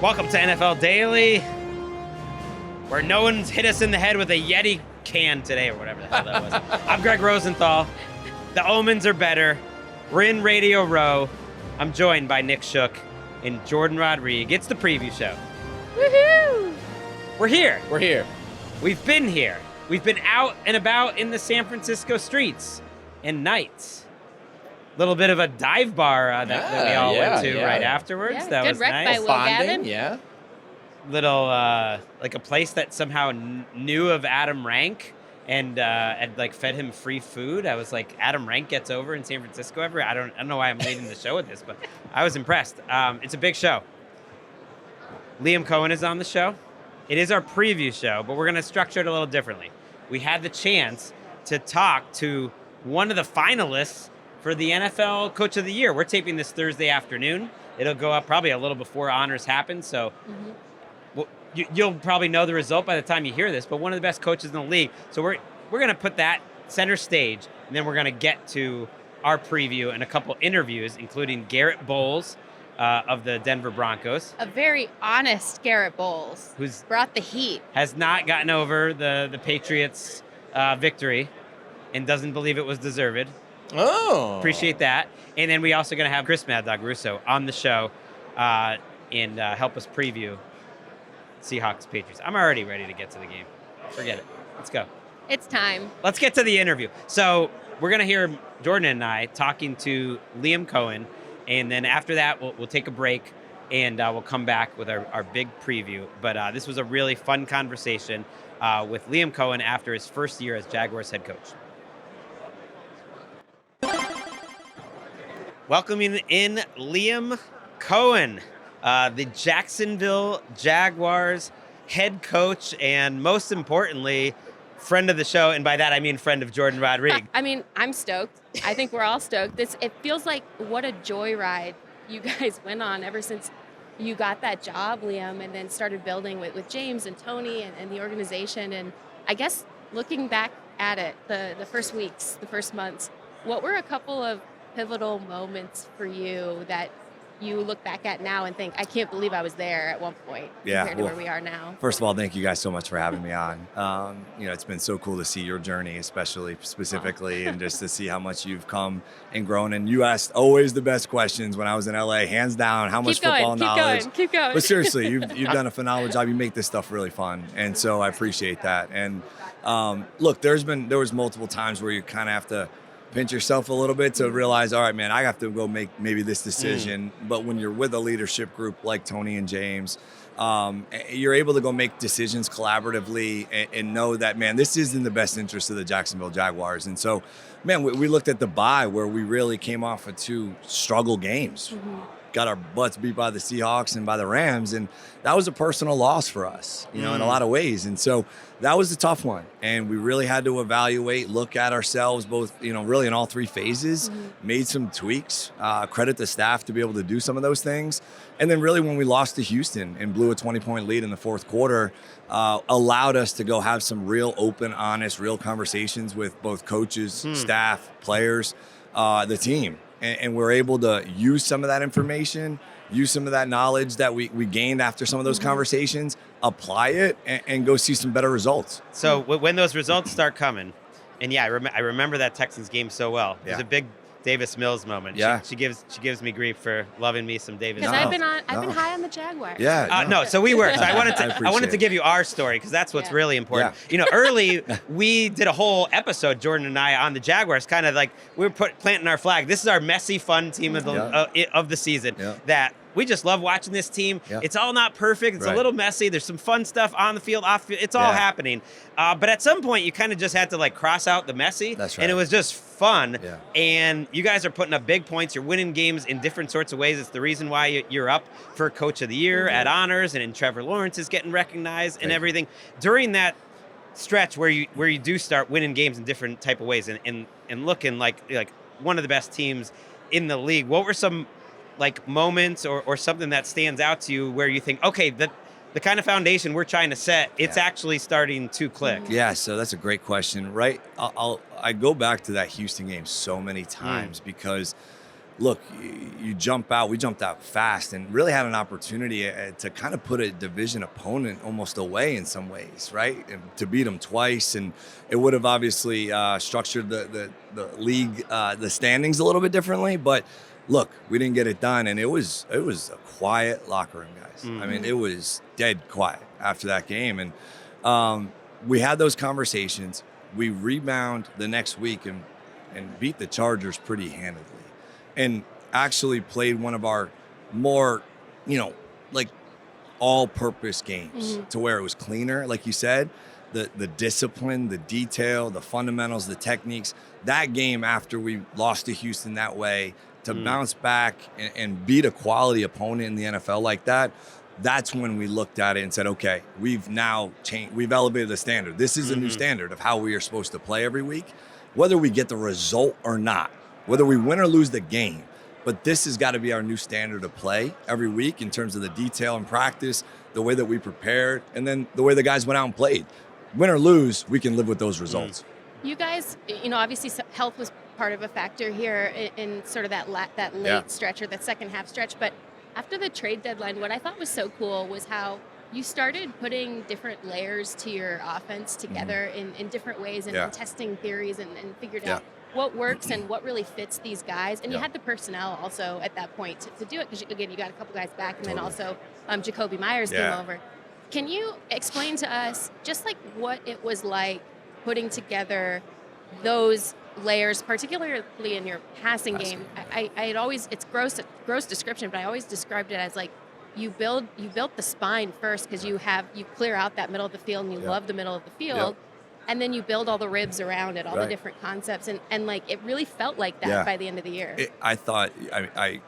Welcome to NFL Daily, where no one's hit us in the head with a Yeti can today, or whatever the hell that was. I'm Gregg Rosenthal. The omens are better. We're in Radio Row. I'm joined by Nick Shook and Jourdan Rodrigue. It's the preview show. Woohoo! We're here. We're here. We've been here. We've been out and about in the San Francisco streets and nights. Little bit of a dive bar that we all went to right afterwards. Yeah, that good was rec nice. by Will Gavin. Yeah. Little like a place that somehow knew of Adam Rank and like fed him free food. I was like, Adam Rank gets over in San Francisco every. I don't know why I'm leading the show with this, but I was impressed. It's a big show. Liam Cohen is on the show. It is our preview show, but we're going to structure it a little differently. We had the chance to talk to one of the finalists for the NFL Coach of the Year. We're taping this Thursday afternoon. It'll go up probably a little before honors happen, so you'll probably know the result by the time you hear this, but one of the best coaches in the league. So we're going to put that center stage, and then we're going to get to our preview and a couple interviews, including Garett Bolles of the Denver Broncos. A very honest Garett Bolles. Who's brought the heat. Has not gotten over the Patriots victory and doesn't believe it was deserved. Oh. Appreciate that. And then we also going to have Chris Mad Dog Russo on the show and help us preview Seahawks Patriots. I'm already ready to get to the game. Forget it. Let's go. It's time. Let's get to the interview. So we're going to hear Jourdan and I talking to Liam Cohen. And then after that, we'll take a break and we'll come back with our big preview. But this was a really fun conversation with Liam Cohen after his first year as Jaguars head coach. Welcoming in Liam Cohen, the Jacksonville Jaguars head coach, and most importantly, friend of the show. And by that, I mean friend of Jourdan Rodrigue. I mean, I'm stoked. I think we're all stoked. It feels like what a joyride you guys went on ever since you got that job, Liam, and then started building with James and Tony and the organization. And I guess looking back at it, the first weeks, the first months, what were a couple of pivotal moments for you that you look back at now and think, I can't believe I was there at one point compared to where we are now? First of all, thank you guys so much for having me on. It's been so cool to see your journey, specifically, and just to see how much you've come and grown. And you asked always the best questions when I was in LA, hands down, how much football knowledge. Keep going. But seriously, you've done a phenomenal job. You make this stuff really fun. And so I appreciate that. And look, there was multiple times where you kind of have to pinch yourself a little bit to realize, all right, man, I have to go make maybe this decision. But when you're with a leadership group like Tony and James, you're able to go make decisions collaboratively and know that, man, this is in the best interest of the Jacksonville Jaguars. And so, man, we looked at the bye where we really came off of two struggle games. Got our butts beat by the Seahawks and by the Rams, and that was a personal loss for us, in a lot of ways. And so that was a tough one, and we really had to evaluate, look at ourselves both, really in all three phases, made some tweaks, credit the staff to be able to do some of those things. And then really when we lost to Houston and blew a 20-point lead in the fourth quarter, allowed us to go have some real open, honest, real conversations with both coaches, staff, players, the team. And we're able to use some of that information, use some of that knowledge that we gained after some of those conversations, apply it, and go see some better results. So when those results start coming, and I remember that Texans game so well. It was a big Davis Mills moment. Yeah. She gives me grief for loving me some Davis. Because Mills. I've been high on the Jaguars. Yeah. No, so we were. So I wanted to it. give you our story because that's what's really important. Yeah. Early we did a whole episode, Jourdan and I, on the Jaguars, kind of like we were planting our flag. This is our messy, fun team of the season that we just love watching this team. Yeah. It's all not perfect. It's a little messy. There's some fun stuff on the field, off the field. It's all happening. But at some point, you kind of just had to cross out the messy. That's right. And it was just fun. Yeah. And you guys are putting up big points. You're winning games in different sorts of ways. It's the reason why you're up for Coach of the Year at honors, and Trevor Lawrence is getting recognized and everything. During that stretch where you do start winning games in different type of ways and looking like one of the best teams in the league, what were some moments or something that stands out to you where you think, okay, the kind of foundation we're trying to set, it's actually starting to click? Yeah, so that's a great question, right? I go back to that Houston game so many times because look, you jump out. We jumped out fast and really had an opportunity to kind of put a division opponent almost away in some ways, right? And to beat them twice, and it would have obviously structured the league, the standings a little bit differently. But look, we didn't get it done, and it was a quiet locker room, guys. I mean, it was dead quiet after that game, and we had those conversations. We rebound the next week and beat the Chargers pretty handedly, and actually played one of our more, like all-purpose games to where it was cleaner, like you said, the discipline, the detail, the fundamentals, the techniques. That game after we lost to Houston that way, to bounce back and beat a quality opponent in the NFL like that, that's when we looked at it and said, okay, we've now changed, we've elevated the standard. This is a new standard of how we are supposed to play every week, whether we get the result or not, whether we win or lose the game. But this has got to be our new standard of play every week in terms of the detail and practice, the way that we prepared, and then the way the guys went out and played. Win or lose, we can live with those results. You guys, obviously health was part of a factor here in sort of that late stretch or that second half stretch. But after the trade deadline, what I thought was so cool was how you started putting different layers to your offense together in different ways and testing theories and figured out what works and what really fits these guys. And you had the personnel also at that point to do it because, again, you got a couple guys back and then also Jacoby Myers came over. Can you explain to us just like what it was like putting together those layers, particularly in your passing game? I had always, it's gross description, but I always described it as like you built the spine first because you clear out that middle of the field and you love the middle of the field. And then you build all the ribs around it, all the different concepts. And like, it really felt like that by the end of the year. I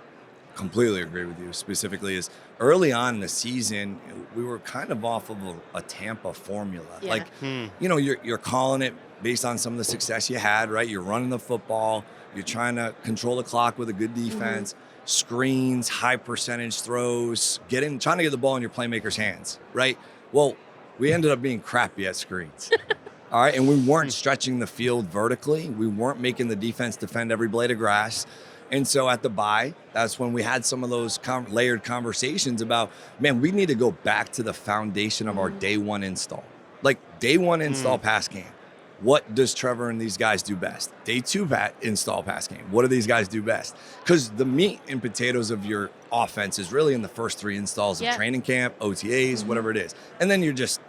completely agree with you. Specifically is early on in the season, we were kind of off of a Tampa formula. Like, you're calling it based on some of the success you had, right? You're running the football. You're trying to control the clock with a good defense, screens, high percentage throws, trying to get the ball in your playmakers' hands, right? Well, we ended up being crappy at screens. All right, and we weren't stretching the field vertically. We weren't making the defense defend every blade of grass. And so at the bye, that's when we had some of those layered conversations about, man, we need to go back to the foundation of our day one install. Like day one install pass game. What does Trevor and these guys do best? Day two install pass game. What do these guys do best? Because the meat and potatoes of your offense is really in the first three installs of training camp, OTAs, whatever it is. And then you're just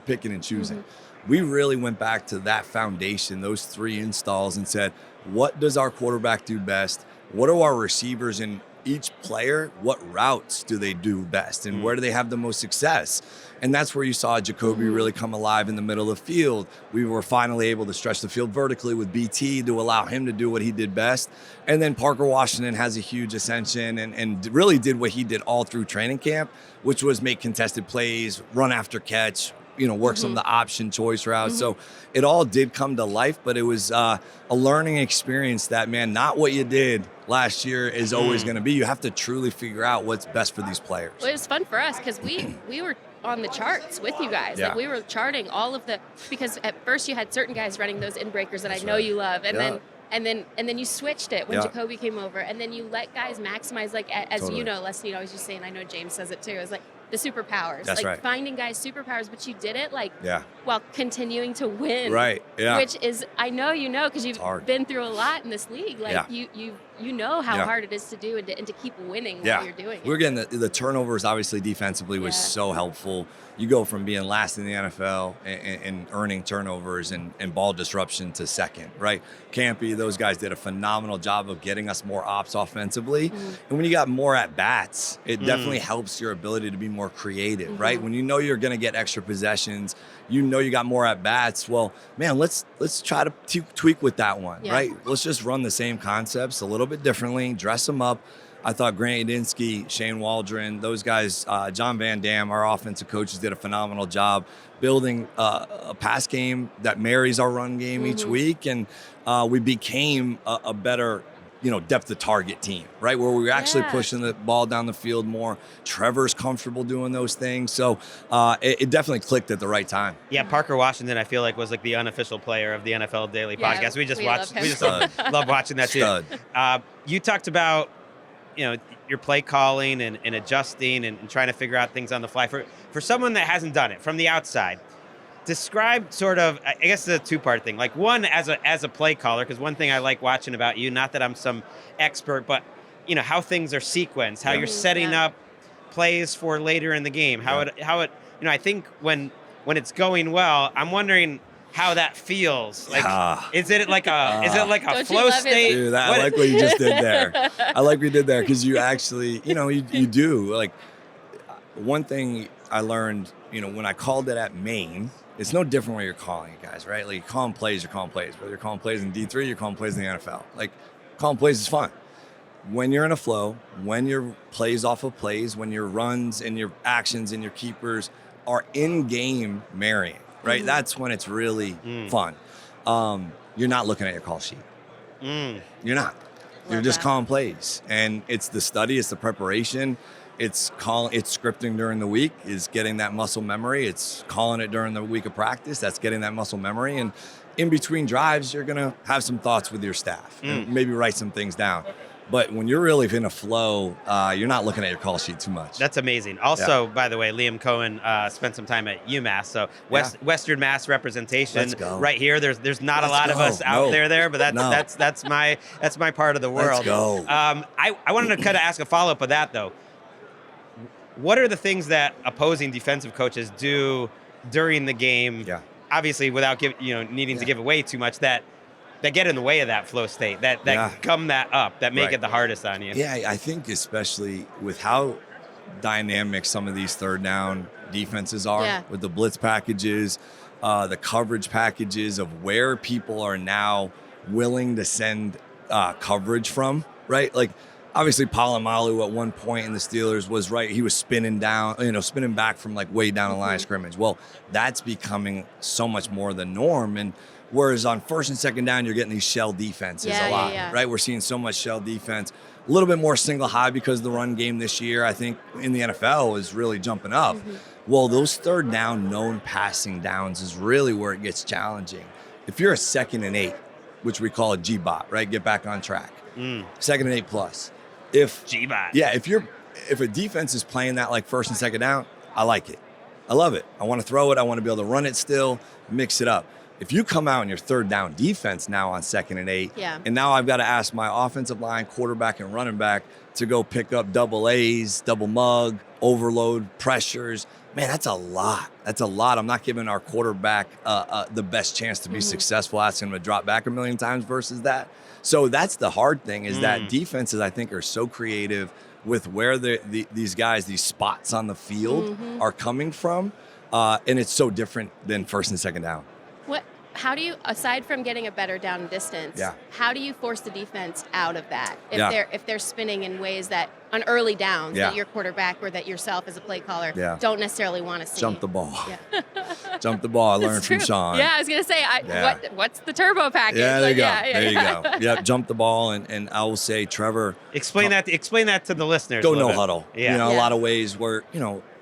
picking and choosing. We really went back to that foundation, those three installs, and said, what does our quarterback do best? What are our receivers in each player? What routes do they do best? And where do they have the most success? And that's where you saw Jacoby really come alive in the middle of the field. We were finally able to stretch the field vertically with BT to allow him to do what he did best. And then Parker Washington has a huge ascension and really did what he did all through training camp, which was make contested plays, run after catch, work some of the option choice routes. So it all did come to life, but it was a learning experience that, man, not what you did last year is always going to be. You have to truly figure out what's best for these players. Well, it was fun for us because we were on the charts with you guys. Like we were charting all of because at first you had certain guys running those in breakers that I know you love. And then you switched it when Jacoby came over, and then you let guys maximize, like as Leslie always just saying, I know James says it too, is like the superpowers. That's like right. Finding guys superpowers, but you did it while continuing to win. Right. Yeah. Which is, I know because you've been through a lot in this league. Like you know how hard it is to do and to keep winning while you're doing it. We're getting the turnovers, obviously defensively was so helpful. You go from being last in the NFL and earning turnovers and ball disruption to second, right? Campy, those guys did a phenomenal job of getting us more ops offensively. And when you got more at bats, it definitely helps your ability to be more creative, right? When you know you're going to get extra possessions, you got more at bats. Well, man, let's try to tweak with that one, right? Let's just run the same concepts a little bit differently, dress them up. I thought Grant Yadinsky, Shane Waldron, those guys, John Van Dam, our offensive coaches did a phenomenal job building a pass game that marries our run game each week. And we became a better, depth of target team, right? Where we were actually pushing the ball down the field more. Trevor's comfortable doing those things. So it definitely clicked at the right time. Yeah, Parker Washington, I feel like, was like the unofficial player of the NFL Daily podcast. We just love watching that too. you talked about, your play calling and adjusting and trying to figure out things on the fly. For someone that hasn't done it from the outside, describe sort of, I guess it's a two-part thing. Like one, as a play caller, because one thing I like watching about you, not that I'm some expert, but how things are sequenced, how you're setting up plays for later in the game, how it I think when it's going well, I'm wondering how that feels. Like, is it like a flow state? Dude, I like what you just did there. I like what you did there because you actually, you do. Like, one thing I learned, when I called it at Maine, it's no different when you're calling it, guys, right? Like, you're calling plays. Whether you're calling plays in D3, you're calling plays in the NFL. Like, calling plays is fun. When you're in a flow, when your plays off of plays, when your runs and your actions and your keepers are in-game marrying, right? Mm-hmm. That's when it's really fun. You're not looking at your call sheet. You're not. You're just calling plays. And it's the study, it's the preparation, it's scripting during the week, is getting that muscle memory. It's calling it during the week of practice, that's getting that muscle memory. And in between drives, you're going to have some thoughts with your staff and maybe write some things down. But when you're really in a flow, you're not looking at your call sheet too much. That's amazing. Also, by the way, Liam Cohen spent some time at UMass, so Western Mass representation right here. There's not a lot of us out there, but that's my part of the world. Let's go. I wanted to kind of ask a follow-up of that though. What are the things that opposing defensive coaches do during the game? Yeah. Obviously, without needing to give away too much, that get in the way of that flow state, that gum that up, that make it the hardest on you. Yeah, I think especially with how dynamic some of these third down defenses are with the blitz packages, the coverage packages of where people are now willing to send coverage from, right? Like, obviously, Polamalu at one point in the Steelers was right. He was spinning back from like way down the line of scrimmage. Well, that's becoming so much more the norm. And whereas on first and second down, you're getting these shell defenses a lot, right? We're seeing so much shell defense, a little bit more single high because the run game this year, I think, in the NFL is really jumping up. Well, those third down known passing downs is really where it gets challenging. If you're a 2nd and 8, which we call a G-bot, right? Get back on track. 2nd and 8 plus. G-bot. Yeah, if a defense is playing that like first and second down, I like it. I love it. I want to throw it. I want to be able to run it still, mix it up. If you come out in your third down defense now on 2nd and 8, and now I've got to ask my offensive line, quarterback, and running back to go pick up double A's, double mug, overload, pressures, man, that's a lot. That's a lot. I'm not giving our quarterback the best chance to be successful, asking him to drop back a million times versus that. So that's the hard thing is that defenses, I think, are so creative with where these guys, these spots on the field are coming from. And it's so different than first and second down. How do you, aside from getting a better down distance, how do you force the defense out of that? If they're spinning in ways that on early downs that your quarterback or that yourself as a play caller don't necessarily want to see. Jump the ball. Jump the ball. I learned from Sean. Yeah, I was gonna say, what's the turbo package? Yeah, there you go. There you go. Yep, jump the ball, and I will say, Trevor. Explain that to the listeners. Go no huddle. Yeah. A lot of ways where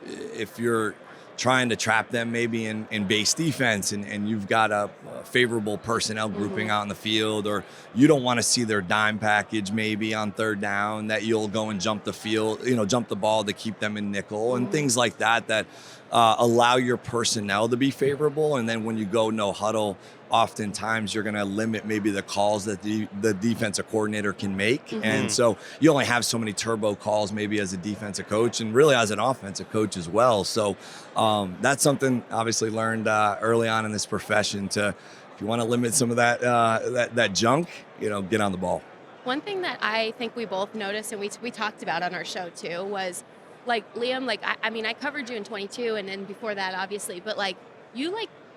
if you're trying to trap them maybe in base defense and you've got a favorable personnel grouping out in the field, or you don't want to see their dime package maybe on third down, that you'll go and jump the ball to keep them in nickel and things like that allow your personnel to be favorable. And then when you go no huddle, oftentimes you're going to limit maybe the calls that the defensive coordinator can make. And so you only have so many turbo calls maybe as a defensive coach and really as an offensive coach as well. So that's something obviously learned early on in this profession if you want to limit some of that junk, get on the ball. One thing that I think we both noticed and we talked about on our show too was Liam, I covered you in 22 and then before that obviously, but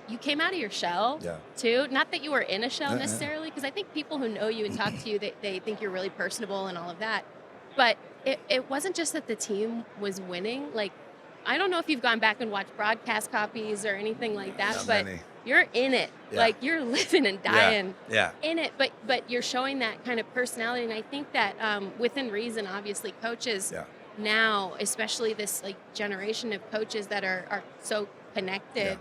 you came out of your shell too. Not that you were in a shell necessarily, because I think people who know you and talk to you, they think you're really personable and all of that. But it wasn't just that the team was winning. I don't know if you've gone back and watched broadcast copies or anything like that, but you're in it. You're living and dying in it. But you're showing that kind of personality. And I think that within reason, obviously, coaches now, especially this generation of coaches that are so connected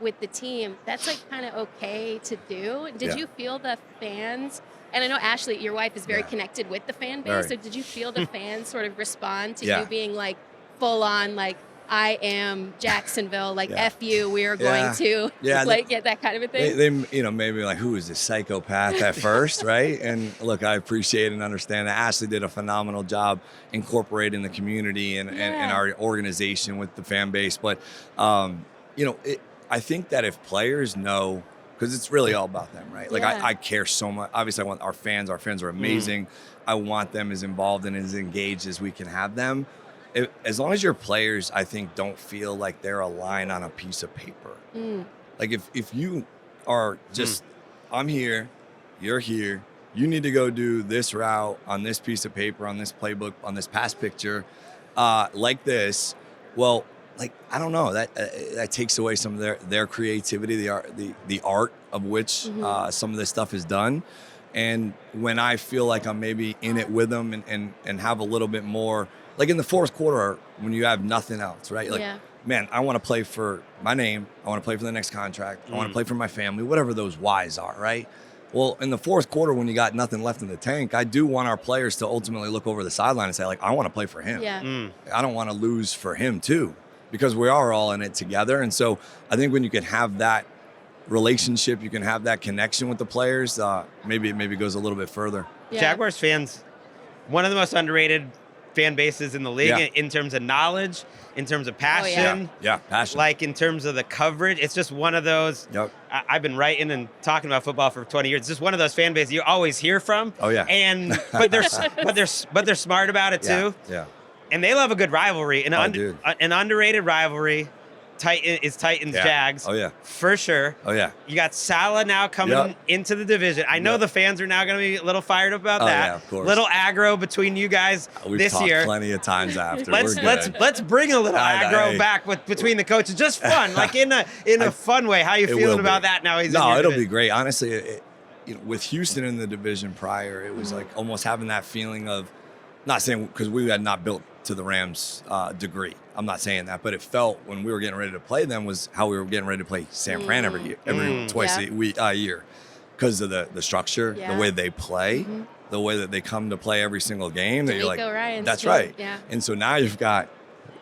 with the team, that's kind of okay to do. Did you feel the fans And I know Ashley, your wife, is very Yeah. connected with the fan base. Very. So did you feel the fans sort of respond to Yeah. you being like full on, like, I am Jacksonville, like, Yeah. F you, we are Yeah. going to, Yeah, like, get that kind of a thing? They maybe like, who is this psychopath at first, right? And look, I appreciate and understand that Ashley did a phenomenal job incorporating the community and our organization with the fan base. But, I think that if players know, because it's really all about them, right? Like Yeah. I care so much. Obviously, I want our fans are amazing. I want them as involved and as engaged as we can have them. As long as your players, I think, don't feel like they're a line on a piece of paper. Like if you are just, I'm here, you're here, you need to go do this route on this piece of paper, on this playbook, on this pass picture, like this. Well, like, I don't know, that takes away some of their creativity, the art of which some of this stuff is done. And when I feel like I'm maybe in it with them and have a little bit more, like in the fourth quarter when you have nothing else, right? Like, man, I want to play for my name. I want to play for the next contract. I want to play for my family, whatever those whys are, right? Well, in the fourth quarter, when you got nothing left in the tank, I do want our players to ultimately look over the sideline and say, like, I want to play for him. Yeah. I don't want to lose for him too, because we are all in it together. And so I think when you can have that relationship, you can have that connection with the players, maybe it goes a little bit further. Yeah. Jaguars fans, one of the most underrated fan bases in the league in terms of knowledge, in terms of passion. Yeah, passion. Like in terms of the coverage. It's just one of those. Yep. I've been writing and talking about football for 20 years. It's just one of those fan bases you always hear from. Oh, yeah. And but they're smart about it too. Yeah. And they love a good rivalry. An underrated rivalry. Titans Jags. Oh, yeah. For sure. Oh, yeah. You got Salah now coming into the division. I know the fans are now going to be a little fired up about that. Yeah, of course. Little aggro between you guys We've this talked year. plenty of times after. Let's bring a little aggro back between the coaches. Just fun, like in a fun way. How you feeling about that now? It'll be great. Honestly, with Houston in the division prior, it was like almost having that feeling of, not saying because we had not built to the Rams' degree. I'm not saying that, but it felt when we were getting ready to play them was how we were getting ready to play San Fran every twice a year, because of the structure, the way they play, the way that they come to play every single game. That you're like, Ryan's that's too. right. Yeah. And so now you've got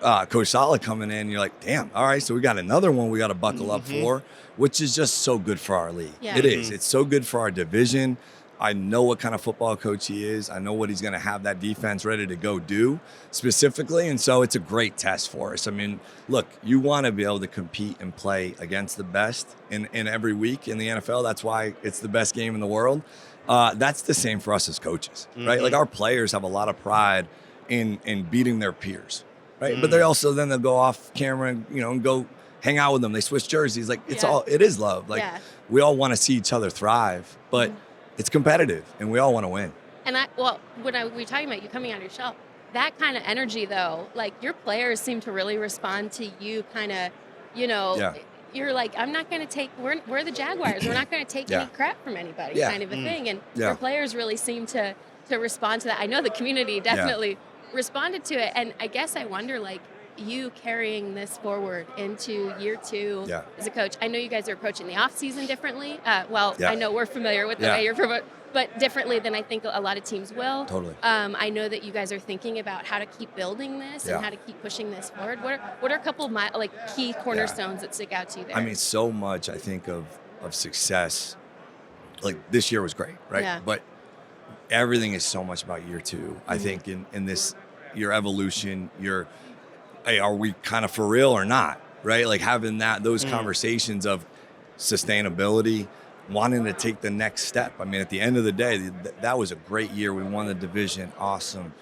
Coach Saleh coming in. You're like, damn. All right, so we got another one we got to buckle up for, which is just so good for our league. Yeah. It is. It's so good for our division. I know what kind of football coach he is. I know what he's going to have that defense ready to go do specifically. And so it's a great test for us. I mean, look, you want to be able to compete and play against the best in every week in the NFL. That's why it's the best game in the world. That's the same for us as coaches, right? Like, our players have a lot of pride in beating their peers, right? But they also, then they'll go off camera and go hang out with them. They switch jerseys. Like, it is love. Like, we all want to see each other thrive, but it's competitive, and we all want to win. And when we were talking about you coming out of your shell, that kind of energy, though, like, your players seem to really respond to you kind of, you're like, I'm not going to take, we're the Jaguars. We're not going to take any crap from anybody kind of a thing. And your players really seem to respond to that. I know the community definitely responded to it. And I guess I wonder, like, you carrying this forward into year 2 as a coach. I know you guys are approaching the off season differently. I know we're familiar with the way you're but differently than I think a lot of teams will. Totally. I know that you guys are thinking about how to keep building this and how to keep pushing this forward. What are a couple of key cornerstones that stick out to you there? I mean, so much I think of success. Like, this year was great, right? Yeah. But everything is so much about year 2. I think in this, your evolution, hey, are we kind of for real or not, right? Like, having those conversations of sustainability, wanting to take the next step. I mean, at the end of the day, that was a great year. We won the division. Awesome.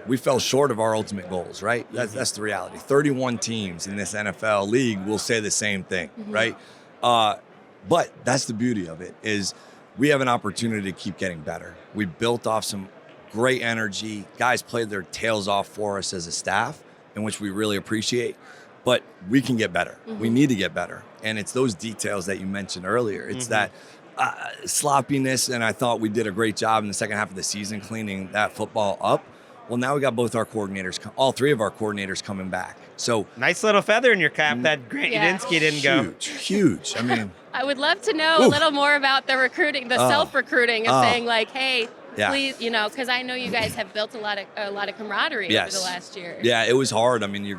We fell short of our ultimate goals, right? That's the reality. 31 teams in this NFL league will say the same thing, right? But that's the beauty of it, is we have an opportunity to keep getting better. We built off some great energy. Guys played their tails off for us as a staff, in which we really appreciate, but we can get better. We need to get better. And it's those details that you mentioned earlier. It's that sloppiness, and I thought we did a great job in the second half of the season cleaning that football up. Well, now we got both our coordinators, all 3 of our coordinators coming back. So nice little feather in your cap that Grant Udinski didn't go. Huge. I mean, I would love to know a little more about the recruiting, the self-recruiting of saying like, hey, please, because I know you guys have built a lot of camaraderie over the last year. Yeah, it was hard. I mean, you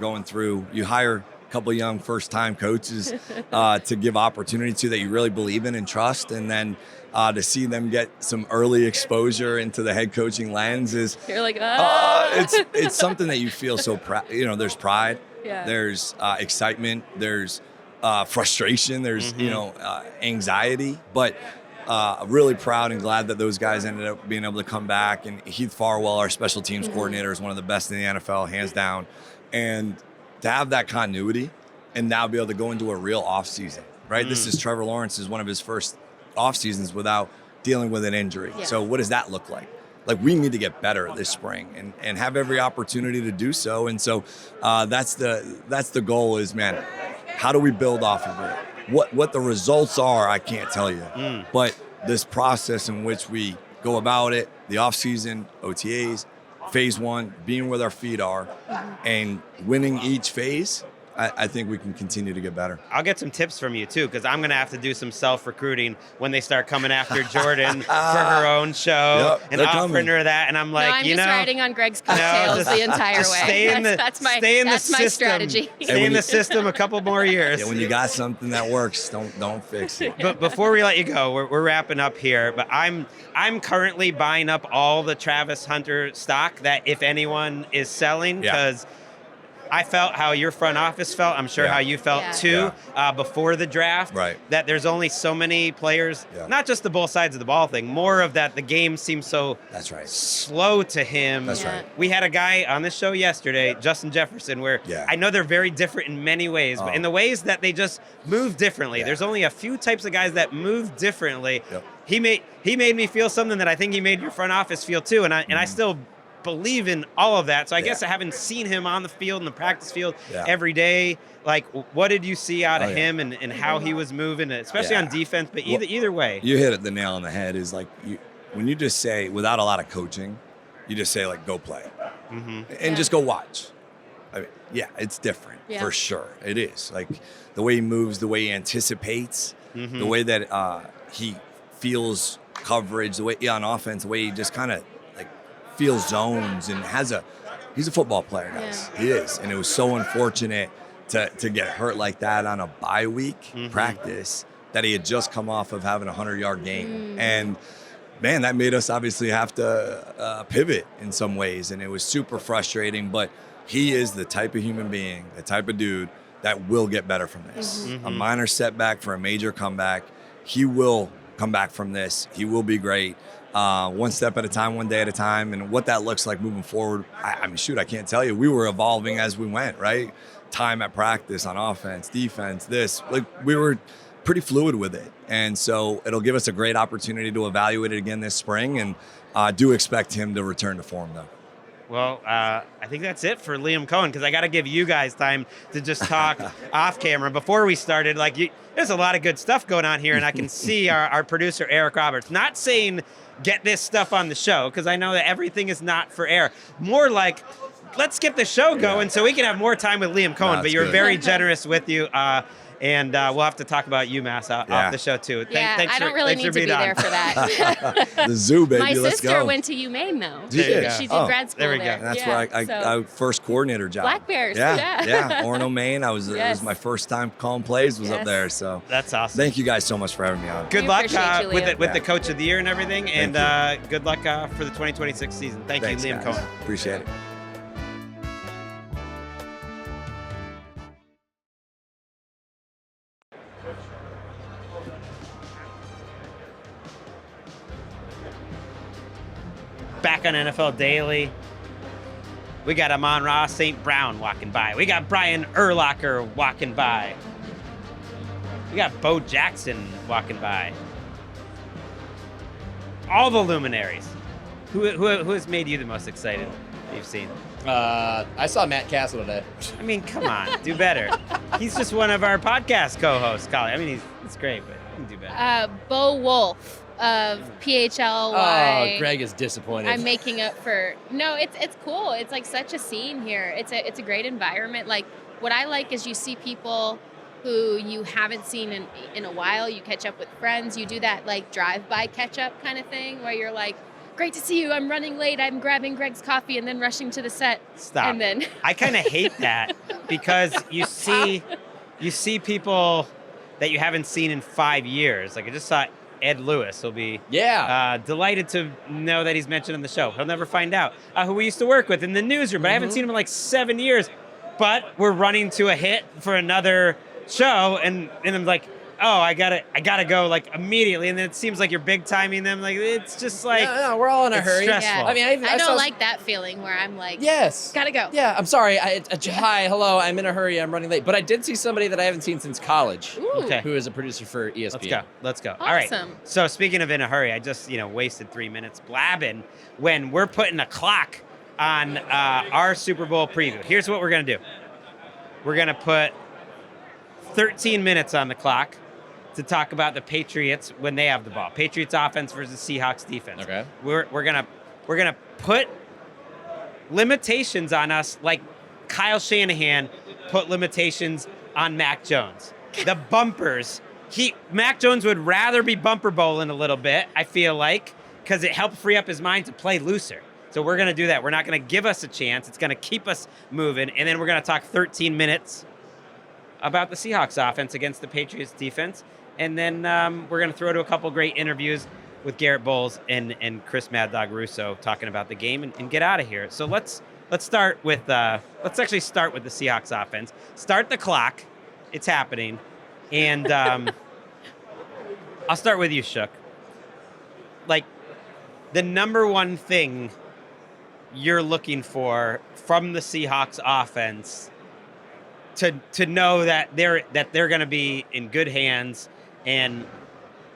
hire a couple of young first-time coaches to give opportunity to that you really believe in and trust, and then to see them get some early exposure into the head coaching lens is you're like, it's something that you feel so proud. There's pride, there's excitement, there's frustration, there's anxiety, but really proud and glad that those guys ended up being able to come back. And Heath Farwell, our special teams coordinator, is one of the best in the NFL, hands down. And to have that continuity and now be able to go into a real off season, right? This is Trevor Lawrence's one of his first off seasons without dealing with an injury. Yeah. So what does that look like? Like, we need to get better this spring and have every opportunity to do so. And so that's the goal is, man, how do we build off of it? What the results are, I can't tell you. But this process in which we go about it, the offseason, OTAs, phase one, being where our feet are, and winning each phase, I think we can continue to get better. I'll get some tips from you, too, because I'm going to have to do some self-recruiting when they start coming after Jourdan for her own show and offering her that. And I'm like, I'm just riding on Gregg's coattails the entire way. That's my strategy. Stay in the system a couple more years. Yeah, when you got something that works, don't fix it. But before we let you go, we're wrapping up here. But I'm currently buying up all the Travis Hunter stock that if anyone is selling, because I felt how your front office felt. I'm sure how you felt too before the draft. Right. That there's only so many players, not just the both sides of the ball thing, more of that the game seems so slow to him. That's right. We had a guy on this show yesterday, Justin Jefferson, where I know they're very different in many ways, but in the ways that they just move differently. There's only a few types of guys that move differently. He made me feel something that I think he made your front office feel too, and I still believe in all of that. So I guess I haven't seen him on the field, in the practice field every day. Like, what did you see out of him and how he was moving, especially on defense, but either way? You hit the nail on the head is like, when you just say, without a lot of coaching, you just say, like, go play. And just go watch. I mean, it's different for sure. It is. Like, the way he moves, the way he anticipates, the way that he feels coverage, the way on offense, the way he just kind of feels zones and he's a football player, guys. He is. And it was so unfortunate to get hurt like that on a bye week practice that he had just come off of having a 100-yard game. And man, that made us obviously have to pivot in some ways. And it was super frustrating, but he is the type of human being, the type of dude that will get better from this. A minor setback for a major comeback. He will come back from this. He will be great. One step at a time, one day at a time, and what that looks like moving forward. I mean, shoot, I can't tell you. We were evolving as we went, right? Time at practice on offense, defense, we were pretty fluid with it. And so it'll give us a great opportunity to evaluate it again this spring, and do expect him to return to form, though. Well, I think that's it for Liam Cohen, because I got to give you guys time to just talk off camera. Before we started, there's a lot of good stuff going on here, and I can see our producer, Eric Roberts, not saying get this stuff on the show, because I know that everything is not for air. More like, let's get the show going so we can have more time with Liam Cohen. But you're very generous with you. And we'll have to talk about UMass off the show, too. I don't really need to be there for that. The zoo, baby. My Let's sister go. went to UMaine, though. She did. She did grad school there. We go. And that's where I first coordinator job. Black Bears. Yeah. Orono, Maine. It was my first time calling plays up there. So that's awesome. Thank you guys so much for having me on. Good luck with the Coach of the Year and everything. And good luck for the 2026 season. Thanks, you, Liam Cohen. Appreciate it. Back on NFL Daily, we got Amon-Ra St. Brown walking by. We got Brian Urlacher walking by. We got Bo Jackson walking by. All the luminaries. Who has made you the most excited that you've seen? I saw Matt Castle today. I mean, come on, do better. He's just one of our podcast co-hosts, Colin. I mean, he's great, but he can do better. Bo Wolf of PHLY. Oh, Greg is disappointed. I'm making up for. No, it's cool. It's like such a scene here. It's a great environment. Like, what I like is you see people who you haven't seen in a while. You catch up with friends. You do that like drive-by catch-up kind of thing where you're like, great to see you. I'm running late. I'm grabbing Gregg's coffee and then rushing to the set. Stop. And then I kind of hate that because you see people that you haven't seen in 5 years. Like I just saw Ed Lewis will be delighted to know that he's mentioned on the show. He'll never find out. Who we used to work with in the newsroom, but I haven't seen him in like 7 years. But we're running to a hit for another show, and I'm like, oh, I gotta go like immediately, and then it seems like you're big timing them. Like it's just like no, we're all in a it's hurry. stressful. Yeah. I mean, I don't like that feeling where I'm like, yes, gotta go. Yeah, I'm sorry. Hi, hello. I'm in a hurry. I'm running late. But I did see somebody that I haven't seen since college. Ooh. Okay. Who is a producer for ESPN. Let's go. Awesome. All right. So speaking of in a hurry, I just wasted 3 minutes blabbing when we're putting a clock on our Super Bowl preview. Here's what we're gonna do. We're gonna put 13 minutes on the clock to talk about the Patriots when they have the ball. Patriots offense versus Seahawks defense. Okay. We're gonna put limitations on us like Kyle Shanahan put limitations on Mac Jones. The bumpers. Mac Jones would rather be bumper bowling a little bit, I feel like, because it helped free up his mind to play looser. So we're gonna do that. We're not gonna give us a chance. It's gonna keep us moving, and then we're gonna talk 13 minutes about the Seahawks offense against the Patriots defense. And then we're going to throw to a couple great interviews with Garett Bolles and Chris Mad Dog Russo talking about the game and get out of here. So let's start with let's start with the Seahawks offense. Start the clock. It's happening. And I'll start with you, Shook. Like the number one thing you're looking for from the Seahawks offense to know that they're going to be in good hands and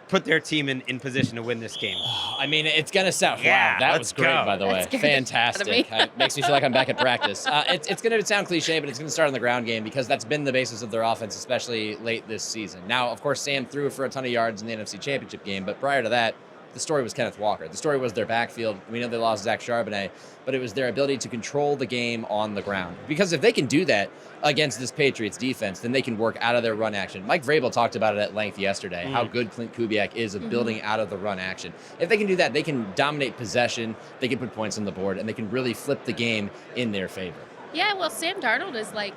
put their team in position to win this game. I mean, it's going to sound Yeah, wow. That let's was great, go. by the way. That scared the shit Fantastic. out of me. Makes me feel like I'm back at practice. It's going to sound cliche, but it's going to start on the ground game because that's been the basis of their offense, especially late this season. Now, of course, Sam threw for a ton of yards in the NFC Championship game, but prior to that, the story was Kenneth Walker. The story was their backfield. We know they lost Zach Charbonnet, but it was their ability to control the game on the ground. Because if they can do that against this Patriots defense, then they can work out of their run action. Mike Vrabel talked about it at length yesterday, how good Clint Kubiak is of building out of the run action. If they can do that, they can dominate possession, they can put points on the board, and they can really flip the game in their favor. Yeah, well, Sam Darnold is like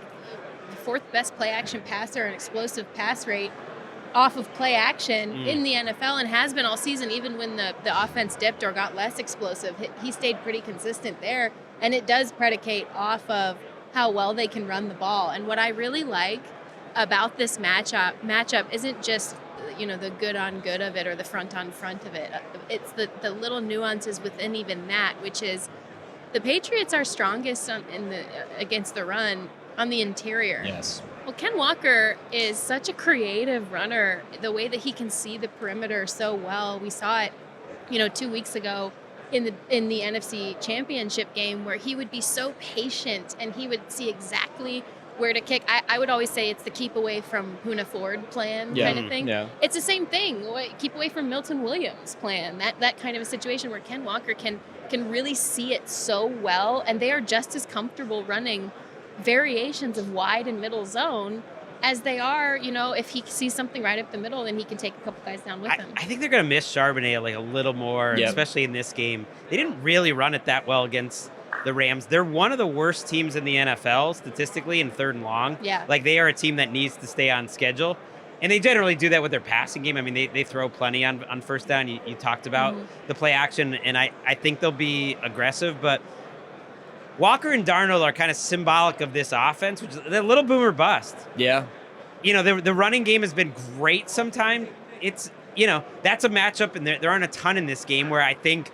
the fourth best play action passer and explosive pass rate off of play action in the NFL and has been all season, even when the offense dipped or got less explosive. He stayed pretty consistent there, and it does predicate off of how well they can run the ball. And what I really like about this matchup isn't just the good on good of it or the front on front of it. It's the little nuances within even that, which is the Patriots are strongest against the run on the interior. Yes. Well, Ken Walker is such a creative runner. The way that he can see the perimeter so well, we saw it, 2 weeks ago in the NFC Championship game, where he would be so patient and he would see exactly where to kick. I would always say it's the keep away from Poona Ford plan kind of thing. Yeah. It's the same thing. Keep away from Milton Williams plan. That kind of a situation where Ken Walker can really see it so well, and they are just as comfortable running variations of wide and middle zone as they are, if he sees something right up the middle, then he can take a couple guys down with him. I think they're going to miss Charbonnet like a little more, especially in this game. They didn't really run it that well against the Rams. They're one of the worst teams in the NFL statistically in third and long. Yeah. Like they are a team that needs to stay on schedule. And they generally do that with their passing game. I mean, they throw plenty on first down. You talked about the play action, and I think they'll be aggressive, but Walker and Darnold are kind of symbolic of this offense, which is a little boomer bust. Yeah. The running game has been great sometimes. It's, that's a matchup, and there aren't a ton in this game where I think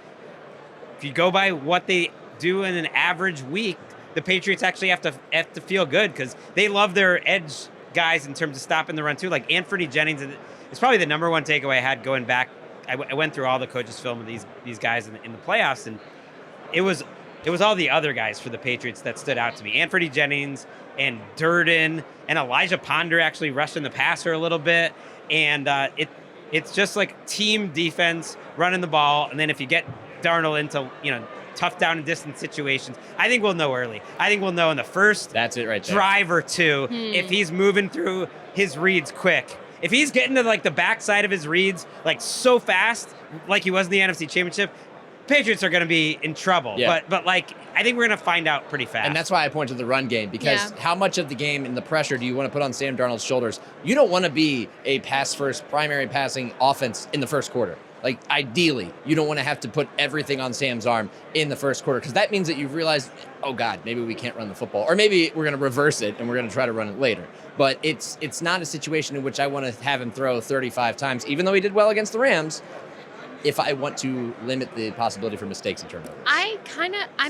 if you go by what they do in an average week, the Patriots actually have to feel good because they love their edge guys in terms of stopping the run too. Like Anthony Jennings is probably the number one takeaway I had going back. I went through all the coaches' film of these guys in the playoffs, and it was all the other guys for the Patriots that stood out to me. Anthony Jennings and Jourdan and Elijah Ponder actually rushing the passer a little bit. And it's just like team defense running the ball. And then if you get Darnold into, tough down and distance situations. I think we'll know early. I think we'll know in the first That's it right there. drive or two if he's moving through his reads quick. If he's getting to like the backside of his reads like so fast, like he was in the NFC Championship, Patriots are going to be in trouble. Yeah. But like I think we're going to find out pretty fast. And that's why I point to the run game, because how much of the game and the pressure do you want to put on Sam Darnold's shoulders? You don't want to be a pass-first, primary passing offense in the first quarter. Like, ideally, you don't want to have to put everything on Sam's arm in the first quarter, because that means that you've realized, oh, God, maybe we can't run the football. Or maybe we're going to reverse it and we're going to try to run it later. But it's not a situation in which I want to have him throw 35 times, even though he did well against the Rams, if I want to limit the possibility for mistakes and turnovers. I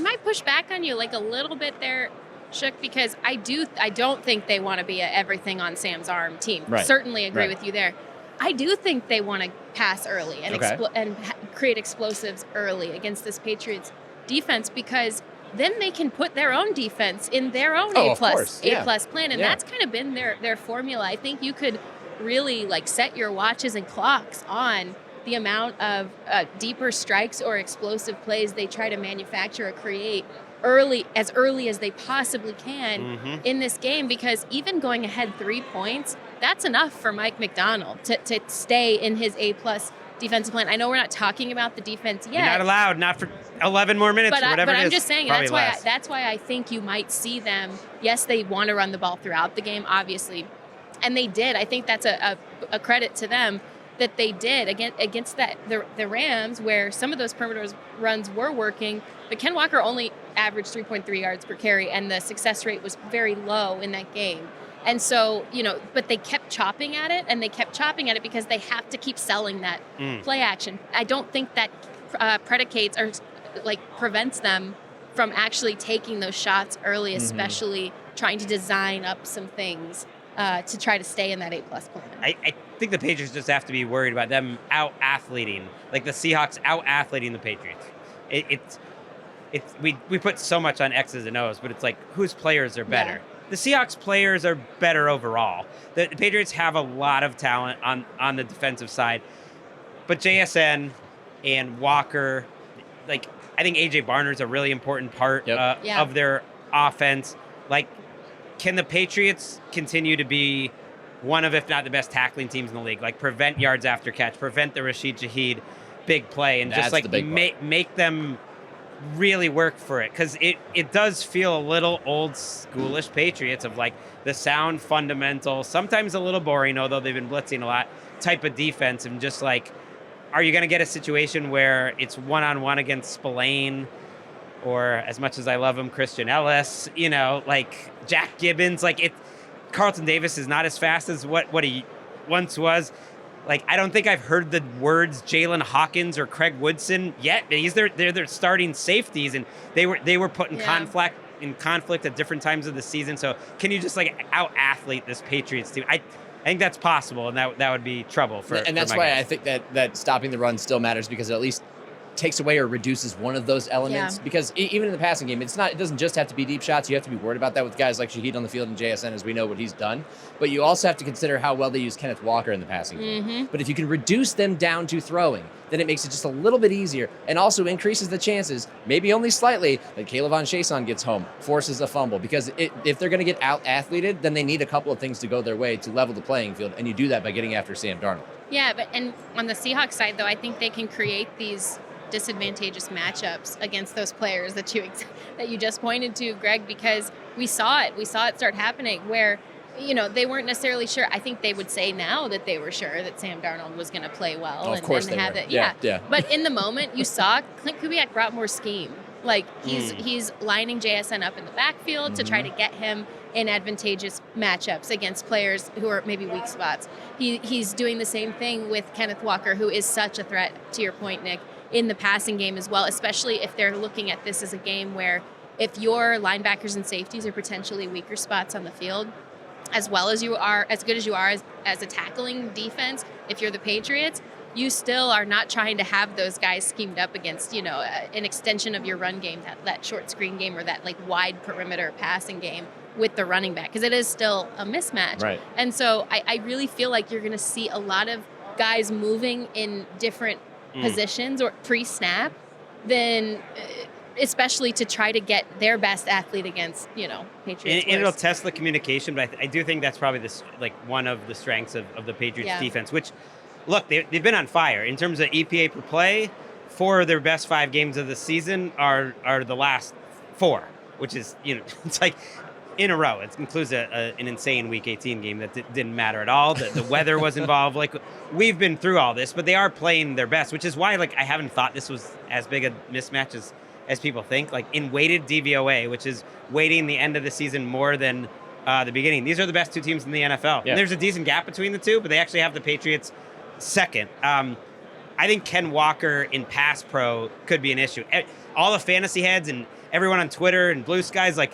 might push back on you like a little bit there, Shook, because I don't think they want to be a everything on Sam's arm team. Right. Certainly agree Right. with you there. I do think they want to pass early and create explosives early against this Patriots defense, because then they can put their own defense in their own A plus plan, and that's kind of been their formula. I think you could really like set your watches and clocks on the amount of deeper strikes or explosive plays they try to manufacture or create early as they possibly can in this game, because even going ahead 3 points, that's enough for Mike McDonald to stay in his A-plus defensive plan. I know we're not talking about the defense yet. You're not allowed, not for 11 more minutes or whatever but it is. I'm just saying, Probably that's why I think you might see them. Yes, they want to run the ball throughout the game, obviously, and they did. I think that's a credit to them that they did against the Rams, where some of those perimeter runs were working, but Ken Walker only averaged 3.3 yards per carry, and the success rate was very low in that game. And so, but they kept chopping at it, because they have to keep selling that play action. I don't think that predicates or prevents them from actually taking those shots early, especially trying to design up some things to try to stay in that A-plus plan. I think the Patriots just have to be worried about them out-athleting, like the Seahawks out-athleting the Patriots. We put so much on X's and O's, but it's like, whose players are better? Yeah. The Seahawks players are better overall. The Patriots have a lot of talent on the defensive side, but JSN and Walker, I think AJ Barner's a really important part of their offense. Can the Patriots continue to be one of, if not the best tackling teams in the league? Prevent yards after catch, prevent the Rashid Shaheed big play, and that's just make them really work for it, because it does feel a little old schoolish Patriots of the sound fundamental, sometimes a little boring, although they've been blitzing a lot, type of defense, and just are you going to get a situation where it's one-on-one against Spillane, or, as much as I love him, Christian Ellis, Jack Gibbons, Carlton Davis is not as fast as what he once was. I don't think I've heard the words Jalen Hawkins or Craig Woodson yet. They're their starting safeties, and they were put in conflict at different times of the season. So can you just out-athlete this Patriots team? I think that's possible, and that would be trouble for. And that's why I think that stopping the run still matters, because it at least takes away or reduces one of those elements. Because even in the passing game, it doesn't just have to be deep shots. You have to be worried about that with guys like Shaheed on the field and JSN, as we know what he's done. But you also have to consider how well they use Kenneth Walker in the passing game. But if you can reduce them down to throwing, then it makes it just a little bit easier, and also increases the chances, maybe only slightly, that Kayvon Chason gets home, forces a fumble. Because if they're going to get out-athleted, then they need a couple of things to go their way to level the playing field, and you do that by getting after Sam Darnold. Yeah, and on the Seahawks side, though, I think they can create these disadvantageous matchups against those players that you just pointed to, Greg, because we saw it start happening where they weren't necessarily sure. I think they would say now that they were sure that Sam Darnold was going to play well. Of course they were. Yeah. But in the moment, you saw Clint Kubiak brought more scheme. He's lining JSN up in the backfield to try to get him in advantageous matchups against players who are maybe weak spots. He's doing the same thing with Kenneth Walker, who is such a threat, to your point, Nick, in the passing game as well, especially if they're looking at this as a game where if your linebackers and safeties are potentially weaker spots on the field, as well as you are, as good as you are as a tackling defense, if you're the Patriots, you still are not trying to have those guys schemed up against, an extension of your run game, that short screen game, or that wide perimeter passing game with the running back, because it is still a mismatch. Right. And so I really feel like you're going to see a lot of guys moving in different positions or pre-snap than especially to try to get their best athlete against, Patriots. And it'll worst. test the communication, but I do think that's probably one of the strengths of the Patriots Yeah. defense, which, look, they've been on fire. In terms of EPA per play, 4 of their best 5 games of the season are the last 4, which is, it's like in a row. It includes an insane Week 18 game that didn't matter at all. The weather was involved. Like, we've been through all this, but they are playing their best, which is why, like, I haven't thought this was as big a mismatch as people think. Like, in weighted DVOA, which is weighting the end of the season more than the beginning, these are the best 2 teams in the NFL. Yeah. And there's a decent gap between the 2, but they actually have the Patriots second. I think Ken Walker in pass pro could be an issue. All the fantasy heads and everyone on Twitter and Blue Skies, like,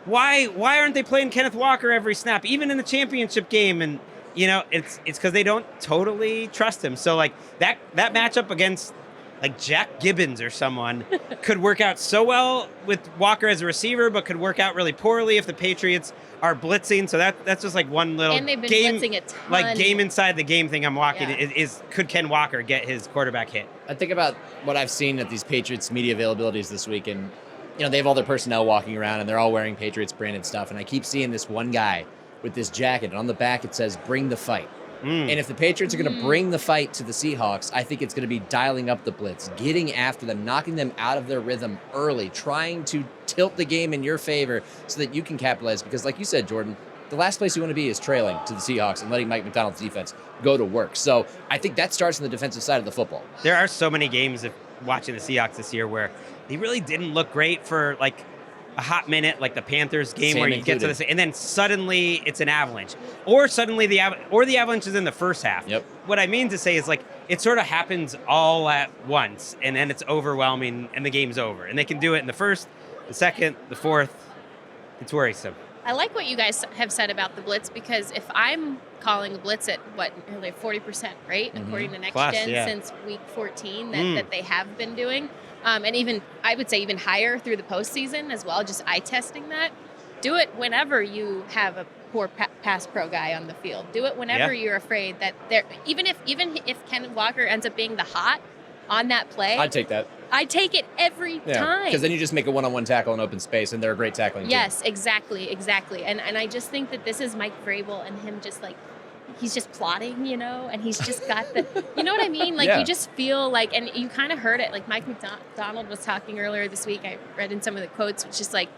why aren't they playing Kenneth Walker every snap, even in the championship game? And it's because they don't totally trust him. So like that matchup against like Jack Gibbons or someone could work out so well with Walker as a receiver, but could work out really poorly if the Patriots are blitzing. So that's just like one little And they've been game, blitzing a ton. like game inside the game thing I'm walking. Yeah. Is could Ken Walker get his quarterback hit? I think about what I've seen at these Patriots media availabilities this week, and they have all their personnel walking around, and they're all wearing Patriots branded stuff. And I keep seeing this one guy with this jacket, and on the back it says "Bring the fight." And if the Patriots are going to bring the fight to the Seahawks, I think it's going to be dialing up the blitz, getting after them, knocking them out of their rhythm early, trying to tilt the game in your favor so that you can capitalize. Because, like you said, Jourdan, the last place you want to be is trailing to the Seahawks and letting Mike McDonald's defense go to work. So I think that starts on the defensive side of the football. There are so many games of watching the Seahawks this year where they really didn't look great for like a hot minute, like the Panthers game, Same where you included. get to this, and then suddenly it's an avalanche, or suddenly the avalanche is in the first half. Yep. What I mean to say is like it sort of happens all at once, and then it's overwhelming, and the game's over. And they can do it in the first, the second, the fourth. It's worrisome. I like what you guys have said about the blitz, because if I'm calling a blitz at nearly 40% rate, according to Next Plus, Gen, yeah. since week 14 that they have been doing, and even I would say even higher through the postseason as well, just eye testing that. Do it whenever you have a poor pass pro guy on the field. Do it whenever you're afraid that even if Ken Walker ends up being the hot on that play. I'd take that. I take it every time. Because then you just make a one-on-one tackle in open space, and they're a great tackling team. Yes, exactly. And I just think that this is Mike Vrabel and him just like, he's just plotting, and he's just got the, you know what I mean? Like, you just feel like, and you kind of heard it, like Mike McDonald was talking earlier this week, I read in some of the quotes, which is like,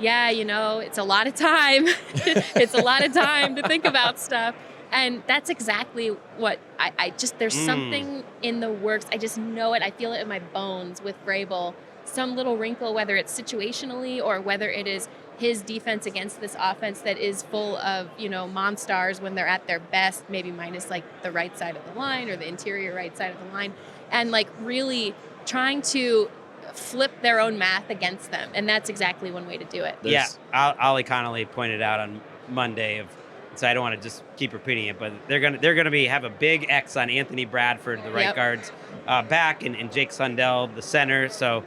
yeah, it's a lot of time. It's a lot of time to think about stuff. And that's exactly what I just, there's something in the works. I just know it. I feel it in my bones with Vrabel. Some little wrinkle, whether it's situationally or whether it is his defense against this offense that is full of, monsters when they're at their best, maybe minus like the right side of the line or the interior right side of the line, and like really trying to flip their own math against them. And that's exactly one way to do it. Ollie Connolly pointed out on Monday so I don't want to just keep repeating it, but they're gonna have a big X on Anthony Bradford, the right guard's back, and Jake Sundell, the center. So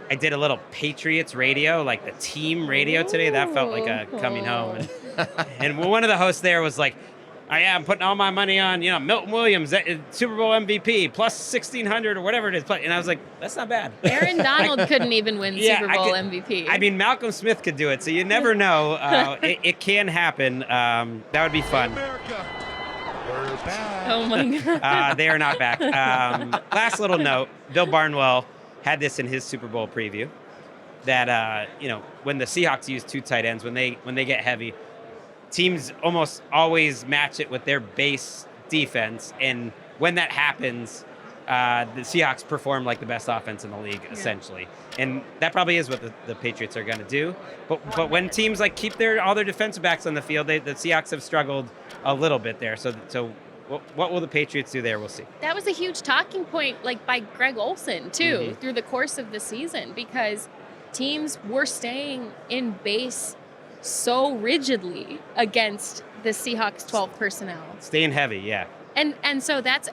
I did a little Patriots radio, like the team radio today. That felt like a coming home. And one of the hosts there was like, I'm putting all my money on, Milton Williams, Super Bowl MVP, plus 1,600 or whatever it is. And I was like, that's not bad. Aaron Donald couldn't even win Super Bowl MVP. I mean, Malcolm Smith could do it, so you never know. It can happen. That would be fun. Oh, my God. They are not back. Last little note, Bill Barnwell had this in his Super Bowl preview, that, when the Seahawks use 2 tight ends, when they get heavy, teams almost always match it with their base defense. And when that happens, the Seahawks perform like the best offense in the league, essentially. And that probably is what the Patriots are going to do. But when teams like keep all their defensive backs on the field, the Seahawks have struggled a little bit there. So what will the Patriots do there? We'll see. That was a huge talking point, like by Greg Olsen, too, through the course of the season, because teams were staying in base so rigidly against the Seahawks 12 personnel. Staying heavy, yeah. And so that's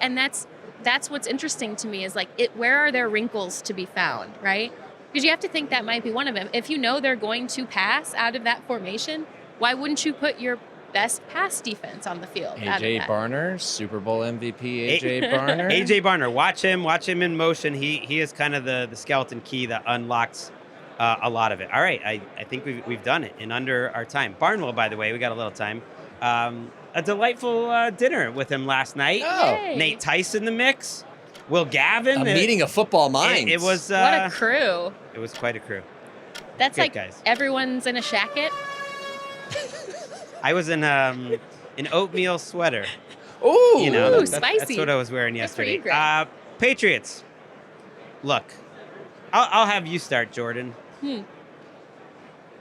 what's interesting to me is like where are there wrinkles to be found, right? Because you have to think that might be one of them. If you know they're going to pass out of that formation, why wouldn't you put your best pass defense on the field. out of AJ that. Barner, Super Bowl MVP. AJ Barner. AJ Barner, watch him in motion. He is kind of the skeleton key that unlocks a lot of it. All right, I think we've done it in under our time. Barnwell, by the way, we got a little time. A delightful dinner with him last night. Oh. Yay. Nate Tice in the mix. Will Gavin. A meeting of football minds. It was What a crew. It was quite a crew. That's Good like guys. everyone's in a shacket. I was in an oatmeal sweater. Ooh. You know, Ooh, that's spicy. what I was wearing Good for yesterday. you, Greg. Patriots. Look, I'll have you start, Jourdan.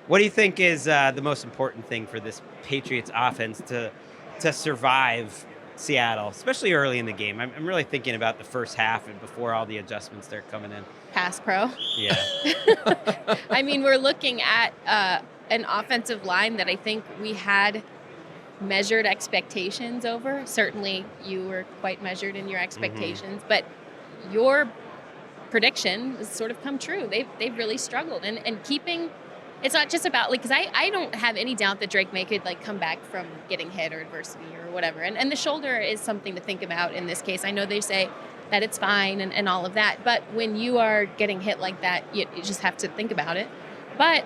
What do you think is the most important thing for this Patriots offense to survive Seattle, especially early in the game? I'm really thinking about the first half and before all the adjustments start coming in. Pass pro. Yeah. I mean, we're looking at an offensive line that I think we had measured expectations over. Certainly, you were quite measured in your expectations, but your prediction has sort of come true. They've really struggled, and keeping. It's not just about because I don't have any doubt that Drake Maye could come back from getting hit or adversity or whatever, and the shoulder is something to think about in this case. I know they say that it's fine and all of that, but when you are getting hit like that, you just have to think about it. But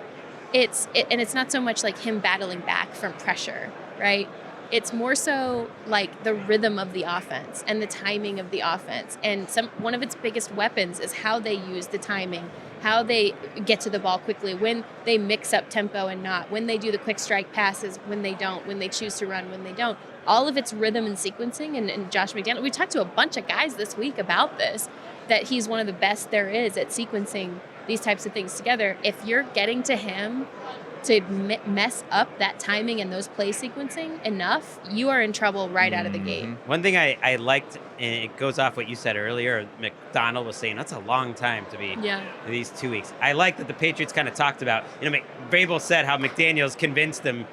it's not so much like him battling back from pressure, right? It's more so like the rhythm of the offense and the timing of the offense. And one of its biggest weapons is how they use the timing, how they get to the ball quickly, when they mix up tempo and not, when they do the quick strike passes, when they don't, when they choose to run, when they don't. All of its rhythm and sequencing. And Josh McDaniels, we talked to a bunch of guys this week about this, that he's one of the best there is at sequencing these types of things together. If you're getting to him to mess up that timing and those play sequencing enough, you are in trouble right out of the gate. One thing I liked, and it goes off what you said earlier, McDonald was saying that's a long time to be these 2 weeks. I like that the Patriots kind of talked about, Vrabel said how McDaniels convinced them,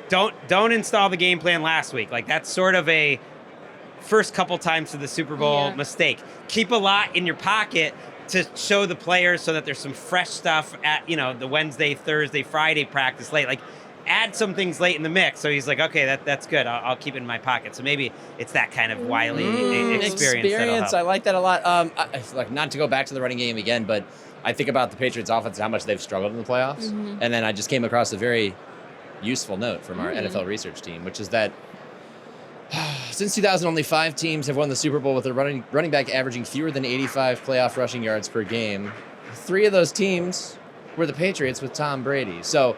don't install the game plan last week. Like that's sort of a first couple times to the Super Bowl mistake. Keep a lot in your pocket to show the players so that there's some fresh stuff at, the Wednesday, Thursday, Friday practice late. Like, add some things late in the mix. So he's like, okay, that's good. I'll keep it in my pocket. So maybe it's that kind of wily experience that'll help. I like that a lot. Not to go back to the running game again, but I think about the Patriots offense and how much they've struggled in the playoffs. And then I just came across a very useful note from our NFL research team, which is that since 2000, only 5 teams have won the Super Bowl with a running back averaging fewer than 85 playoff rushing yards per game. 3 of those teams were the Patriots with Tom Brady. So,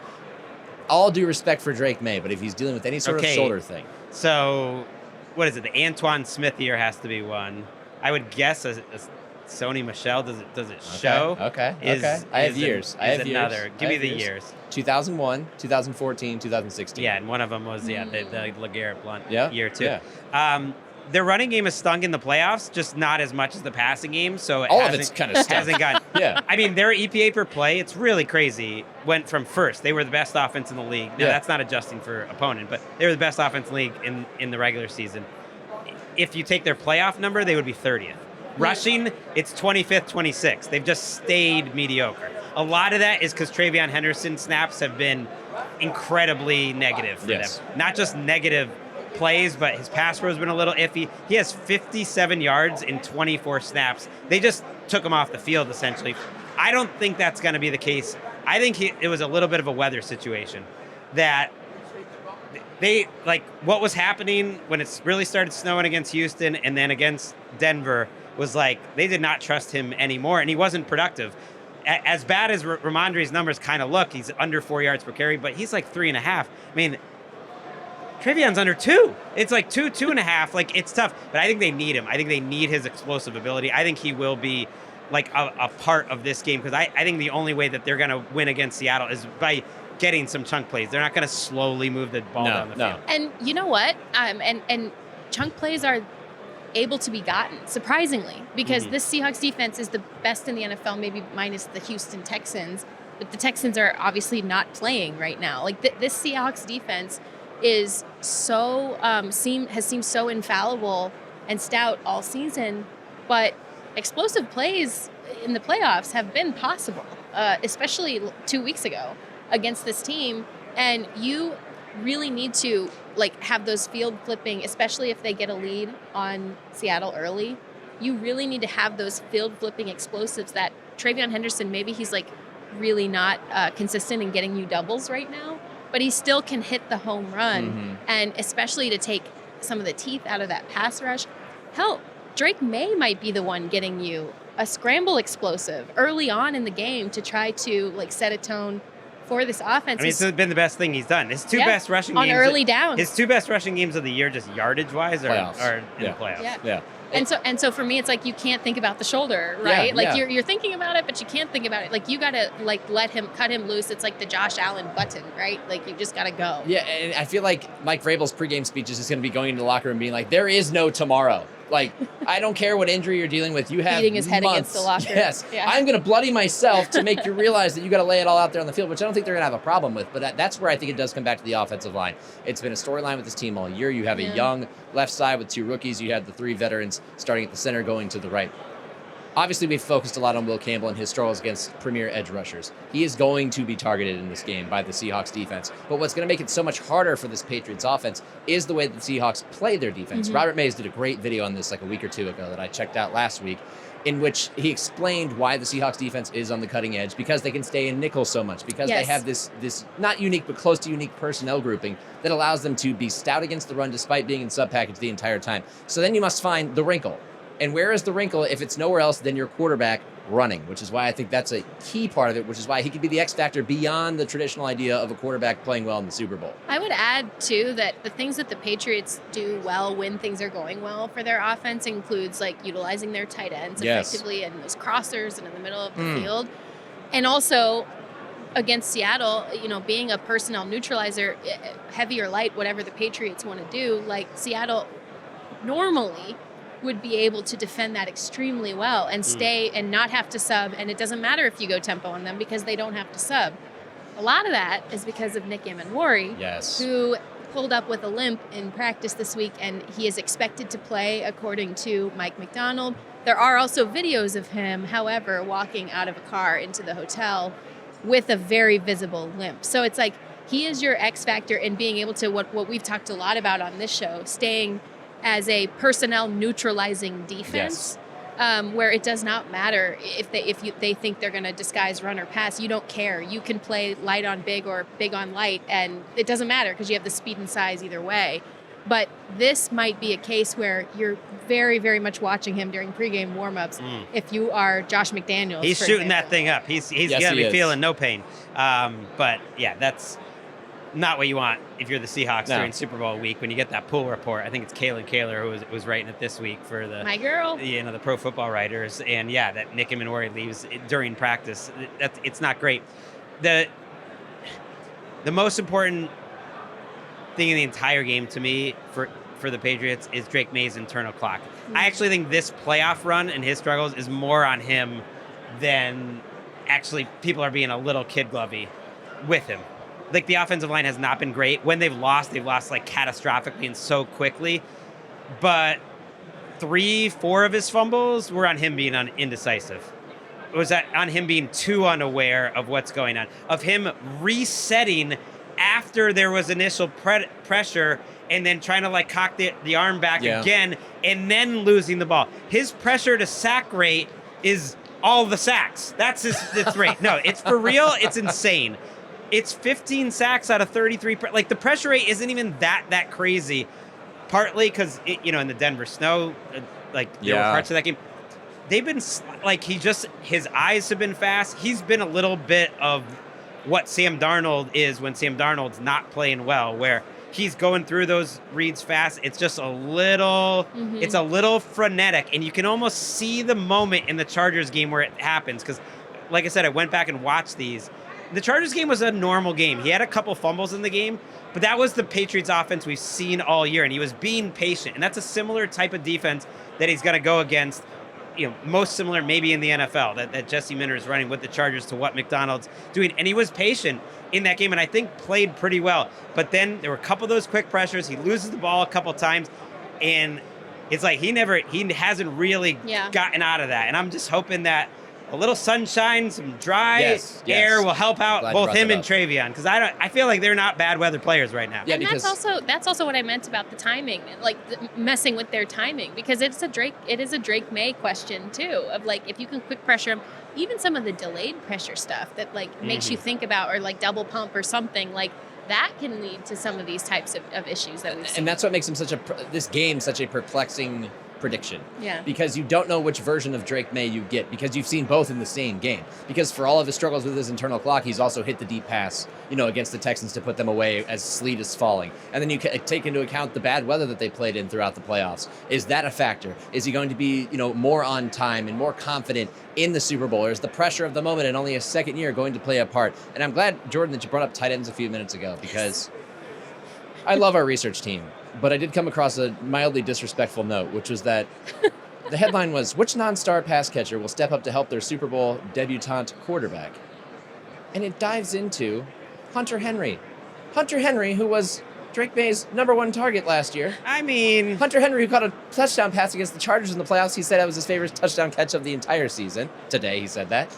all due respect for Drake Maye, but if he's dealing with any sort of shoulder thing. So, what is it? The Antoine Smith year has to be one. I would guess a Sony Michel. Does it show? Okay. I have years. Another. Give me the years. 2001, 2014, 2016. Yeah, and one of them was the LeGarrette Blount year too. Yeah. Their running game is stunk in the playoffs, just not as much as the passing game. So all of it's kind of stunk. Hasn't gone. Yeah. I mean, their EPA per play, it's really crazy. Went from first. They were the best offense in the league. Now that's not adjusting for opponent, but they were the best offense in the league in the regular season. If you take their playoff number, they would be 30th. Rushing, it's 25th, 26th. They've just stayed mediocre. A lot of that is because Travion Henderson snaps have been incredibly negative for them. Not just negative plays, but his pass pro has been a little iffy. He has 57 yards in 24 snaps. They just took him off the field, essentially. I don't think that's going to be the case. I think it was a little bit of a weather situation that what was happening when it really started snowing against Houston and then against Denver was they did not trust him anymore, and he wasn't productive. As bad as Ramondre's numbers kind of look, he's under 4 yards per carry, but he's 3.5. I mean, Trevion's under 2. It's 2.5. It's tough, but I think they need him. I think they need his explosive ability. I think he will be a part of this game because I think the only way that they're going to win against Seattle is by getting some chunk plays. They're not going to slowly move the ball down the field. And you know what? And chunk plays are able to be gotten, surprisingly, because this Seahawks defense is the best in the NFL, maybe minus the Houston Texans. But the Texans are obviously not playing right now. This Seahawks defense is so has seemed so infallible and stout all season, but explosive plays in the playoffs have been possible, especially 2 weeks ago against this team. And you really need to like have those field flipping, especially if they get a lead on Seattle early. You really need to have those field flipping explosives that Travion Henderson, maybe he's like really not consistent in getting you doubles right now, but he still can hit the home run. And especially to take some of the teeth out of that pass rush. Hell, Drake Maye might be the one getting you a scramble explosive early on in the game to try to like set a tone for this offense. I mean, it's been the best thing he's done. His two best rushing on games early downs. His two best rushing games of the year, just yardage wise, are in the playoffs. Yeah. And so for me, it's like you can't think about the shoulder, right? You're thinking about it, but you can't think about it. Like you gotta like cut him loose. It's like the Josh Allen button, right? Like you just gotta go. Yeah, and I feel like Mike Vrabel's pregame speech is just going to be going into the locker room and being like, "There is no tomorrow." Like, I don't care what injury you're dealing with. You have beating his head months. against the locker. Yes, I'm going to bloody myself to make you realize that you got to lay it all out there on the field, which I don't think they're going to have a problem with. But that's where I think it does come back to the offensive line. It's been a storyline with this team all year. You have a young left side with 2 rookies. You had the 3 veterans starting at the center, going to the right. Obviously, we've focused a lot on Will Campbell and his struggles against premier edge rushers. He is going to be targeted in this game by the Seahawks defense. But what's going to make it so much harder for this Patriots offense is the way that the Seahawks play their defense. Robert Mays did a great video on this like a week or 2 ago that I checked out last week, in which he explained why the Seahawks defense is on the cutting edge, because they can stay in nickel so much, because they have this not unique but close to unique personnel grouping that allows them to be stout against the run despite being in sub-package the entire time. So then you must find the wrinkle. And where is the wrinkle if it's nowhere else than your quarterback running, which is why I think that's a key part of it, which is why he could be the X factor beyond the traditional idea of a quarterback playing well in the Super Bowl. I would add, too, that the things that the Patriots do well when things are going well for their offense includes, like, utilizing their tight ends effectively and those crossers and in the middle of the field. And also, against Seattle, being a personnel neutralizer, heavy or light, whatever the Patriots want to do, like, Seattle normally would be able to defend that extremely well and stay and not have to sub. And it doesn't matter if you go tempo on them because they don't have to sub. A lot of that is because of Nick Amenwari, who pulled up with a limp in practice this week, and he is expected to play according to Mike McDonald. There are also videos of him, however, walking out of a car into the hotel with a very visible limp. So it's like he is your X factor in being able to, what we've talked a lot about on this show, staying as a personnel neutralizing defense, where it does not matter if they think they're going to disguise run or pass. You don't care. You can play light on big or big on light, and it doesn't matter because you have the speed and size either way. But this might be a case where you're very, very much watching him during pregame warmups. If you are Josh McDaniels, he's shooting that thing up. He's going to be feeling no pain. But yeah, that's not what you want if you're the Seahawks during Super Bowl week when you get that pool report. I think it's Kaylin Kaler who was writing it this week for my girl, the Pro Football Writers, and that Nick Amenwari leaves during practice. It's not great. The most important thing in the entire game to me for the Patriots is Drake Maye's internal clock. I actually think this playoff run and his struggles is more on him than actually people are being a little kid glovey with him. Like, the offensive line has not been great. When they've lost like catastrophically and so quickly. But 3-4 of his fumbles were on him being indecisive. It was on him being too unaware of what's going on, of him resetting after there was initial pressure and then trying to like cock the arm back again and then losing the ball. His pressure to sack rate is all the sacks. That's his rate. No, it's for real. It's insane. It's 15 sacks out of 33. Like, the pressure rate isn't even that crazy. Partly because, in the Denver snow, there were parts of that game. They've been, his eyes have been fast. He's been a little bit of what Sam Darnold is when Sam Darnold's not playing well, where he's going through those reads fast. It's just a little, it's a little frenetic. And you can almost see the moment in the Chargers game where it happens. Because, like I said, I went back and watched these. The Chargers game was a normal game. He had a couple fumbles in the game, but that was the Patriots offense we've seen all year, and he was being patient. And that's a similar type of defense that he's going to go against, most similar maybe in the NFL, that Jesse Minter is running with the Chargers to what McDonald's doing. And he was patient in that game, and I think played pretty well. But then there were a couple of those quick pressures. He loses the ball a couple times, and it's like he hasn't really gotten out of that. And I'm just hoping that a little sunshine, some dry Yes. air will help out Glad you both brought him that and up. Travion, because I feel like they're not bad weather players right now. Yeah, and because that's also what I meant about the timing, like messing with their timing, because it is a Drake Maye question too, of like if you can quick pressure him, even some of the delayed pressure stuff that like makes you think about, or like double pump or something like that can lead to some of these types of issues that we've seen. and that's what makes him this game such a perplexing prediction. Yeah. Because you don't know which version of Drake Maye you get, because you've seen both in the same game. Because for all of his struggles with his internal clock, he's also hit the deep pass, against the Texans to put them away as sleet is falling. And then you take into account the bad weather that they played in throughout the playoffs. Is that a factor? Is he going to be, more on time and more confident in the Super Bowl? Or is the pressure of the moment and only a second year going to play a part? And I'm glad, Jourdan, that you brought up tight ends a few minutes ago, because I love our research team. But I did come across a mildly disrespectful note, which was that the headline was, which non-star pass catcher will step up to help their Super Bowl debutante quarterback? And it dives into Hunter Henry. Hunter Henry, who was Drake Maye's #1 target last year. I mean, Hunter Henry, who caught a touchdown pass against the Chargers in the playoffs. He said that was his favorite touchdown catch of the entire season. Today he said that.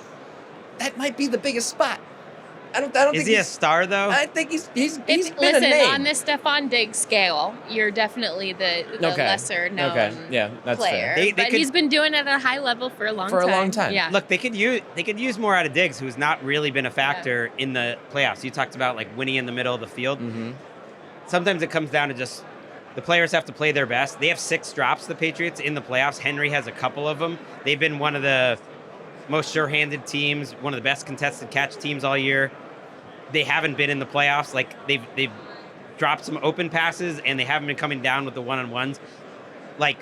That might be the biggest spot. I don't is think he a star though? I think he's been a Listen, name. on this Stephon Diggs scale, you're definitely the lesser known that's player. They But could- he's been doing it at a high level for a long time. Yeah. Look, they could use more out of Diggs, who's not really been a factor in the playoffs. You talked about like winning in the middle of the field. Mm-hmm. Sometimes it comes down to just the players have to play their best. They have 6 drops, the Patriots, in the playoffs. Henry has a couple of them. They've been one of the most sure-handed teams, one of the best contested catch teams all year. They haven't been in the playoffs. Like they've dropped some open passes, and they haven't been coming down with the one-on-ones. Like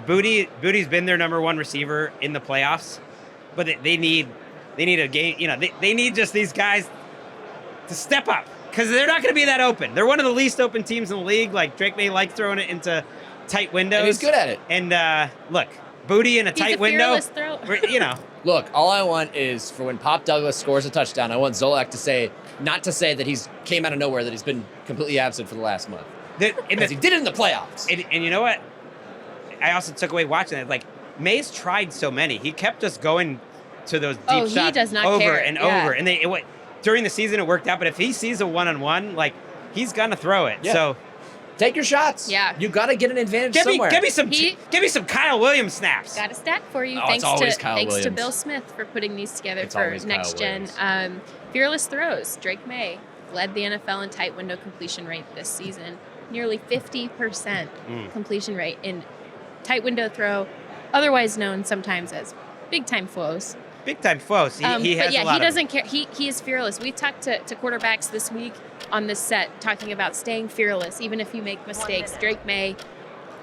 Booty's been their #1 receiver in the playoffs, but they need a game. They need just these guys to step up, because they're not going to be that open. They're one of the least open teams in the league. Like Drake Maye likes throwing it into tight windows, And he's good at it. And look, Booty in a tight window. He's a fearless thrower. Look, all I want is for when Pop Douglas scores a touchdown, I want Zolak to say, not to say that he's came out of nowhere, that he's been completely absent for the last month. Because he did it in the playoffs. And you know what? I also took away watching it. Like, Maye's tried so many. He kept us going to those deep shots he does not over care. and Yeah. over. And during the season, it worked out. But if he sees a one-on-one, like, he's going to throw it. Yeah. So take your shots. Yeah. You got to get an advantage somewhere. Give me some Kyle Williams snaps. Got a stat for you. Oh, thanks it's always to Kyle thanks to Williams. Bill Smith for putting these together It's for always next Kyle gen. Williams. Fearless throws. Drake Maye led the NFL in tight window completion rate this season. Nearly 50% completion rate in tight window throw, otherwise known sometimes as big time flows. Big time foes. He has but yeah, a lot he of doesn't care. He is fearless. We talked to quarterbacks this week on this set talking about staying fearless, even if you make mistakes. Drake Maye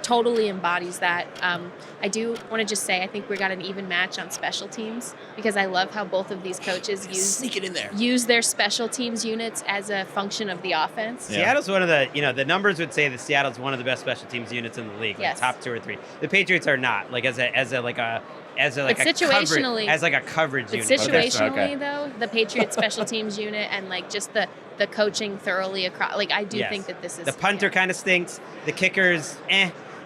totally embodies that. I do want to just say I think we got an even match on special teams, because I love how both of these coaches Sneak it in there. use their special teams units as a function of the offense. Yeah. Seattle's one of the numbers would say that Seattle's one of the best special teams units in the league, like Yes. top 2 or 3. The Patriots are not, like as a situationally- coverage But unit. situationally, Okay. though, the Patriots special teams unit and like just the coaching thoroughly across, like I do Yes. think that this is The punter kind of stinks. The kickers,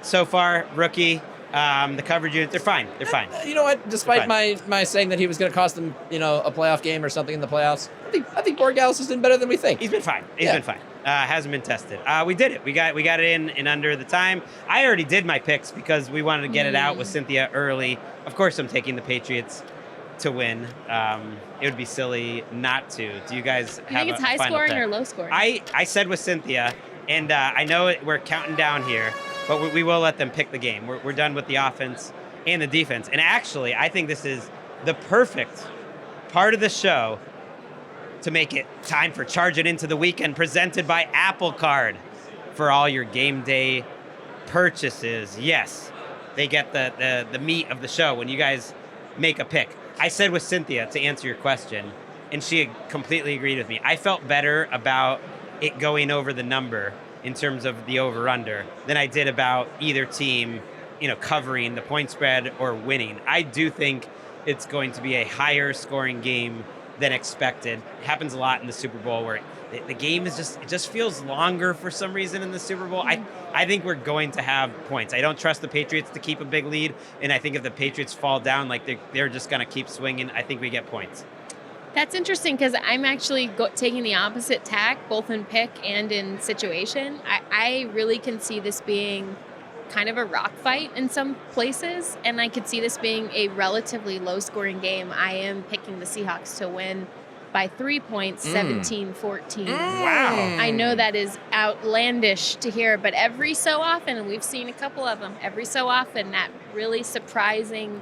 so far, rookie. The coverage unit, they're fine. They're fine. You know what? Despite my saying that he was going to cost them, a playoff game or something in the playoffs, I think Borgalis is doing better than we think. He's been fine. He's Yeah. been fine. Hasn't been tested. We did it. We got it in under the time. I already did my picks because we wanted to get it out with Cynthia early. Of course, I'm taking the Patriots to win. It would be silly not to. Do you guys You have think it's a high final scoring pick? or low scoring? I said with Cynthia, and I know we're counting down here, but we will let them pick the game. We're done with the offense and the defense. And actually, I think this is the perfect part of the show to make it time for Charge It Into the Weekend, presented by Apple Card for all your game day purchases. Yes, they get the meat of the show when you guys make a pick. I said with Cynthia, to answer your question, and she completely agreed with me, I felt better about it going over the number in terms of the over-under than I did about either team, covering the point spread or winning. I do think it's going to be a higher scoring game than expected. It happens a lot in the Super Bowl where the game is it just feels longer for some reason in the Super Bowl. I think we're going to have points. I don't trust the Patriots to keep a big lead, and I think if the Patriots fall down, like they're just going to keep swinging, I think we get points. That's interesting because I'm actually taking the opposite tack, both in pick and in situation. I really can see this being kind of a rock fight in some places, and I could see this being a relatively low-scoring game. I am picking the Seahawks to win by 3 points, 17-14. Wow. I know that is outlandish to hear, but every so often, and we've seen a couple of them, every so often that really surprising,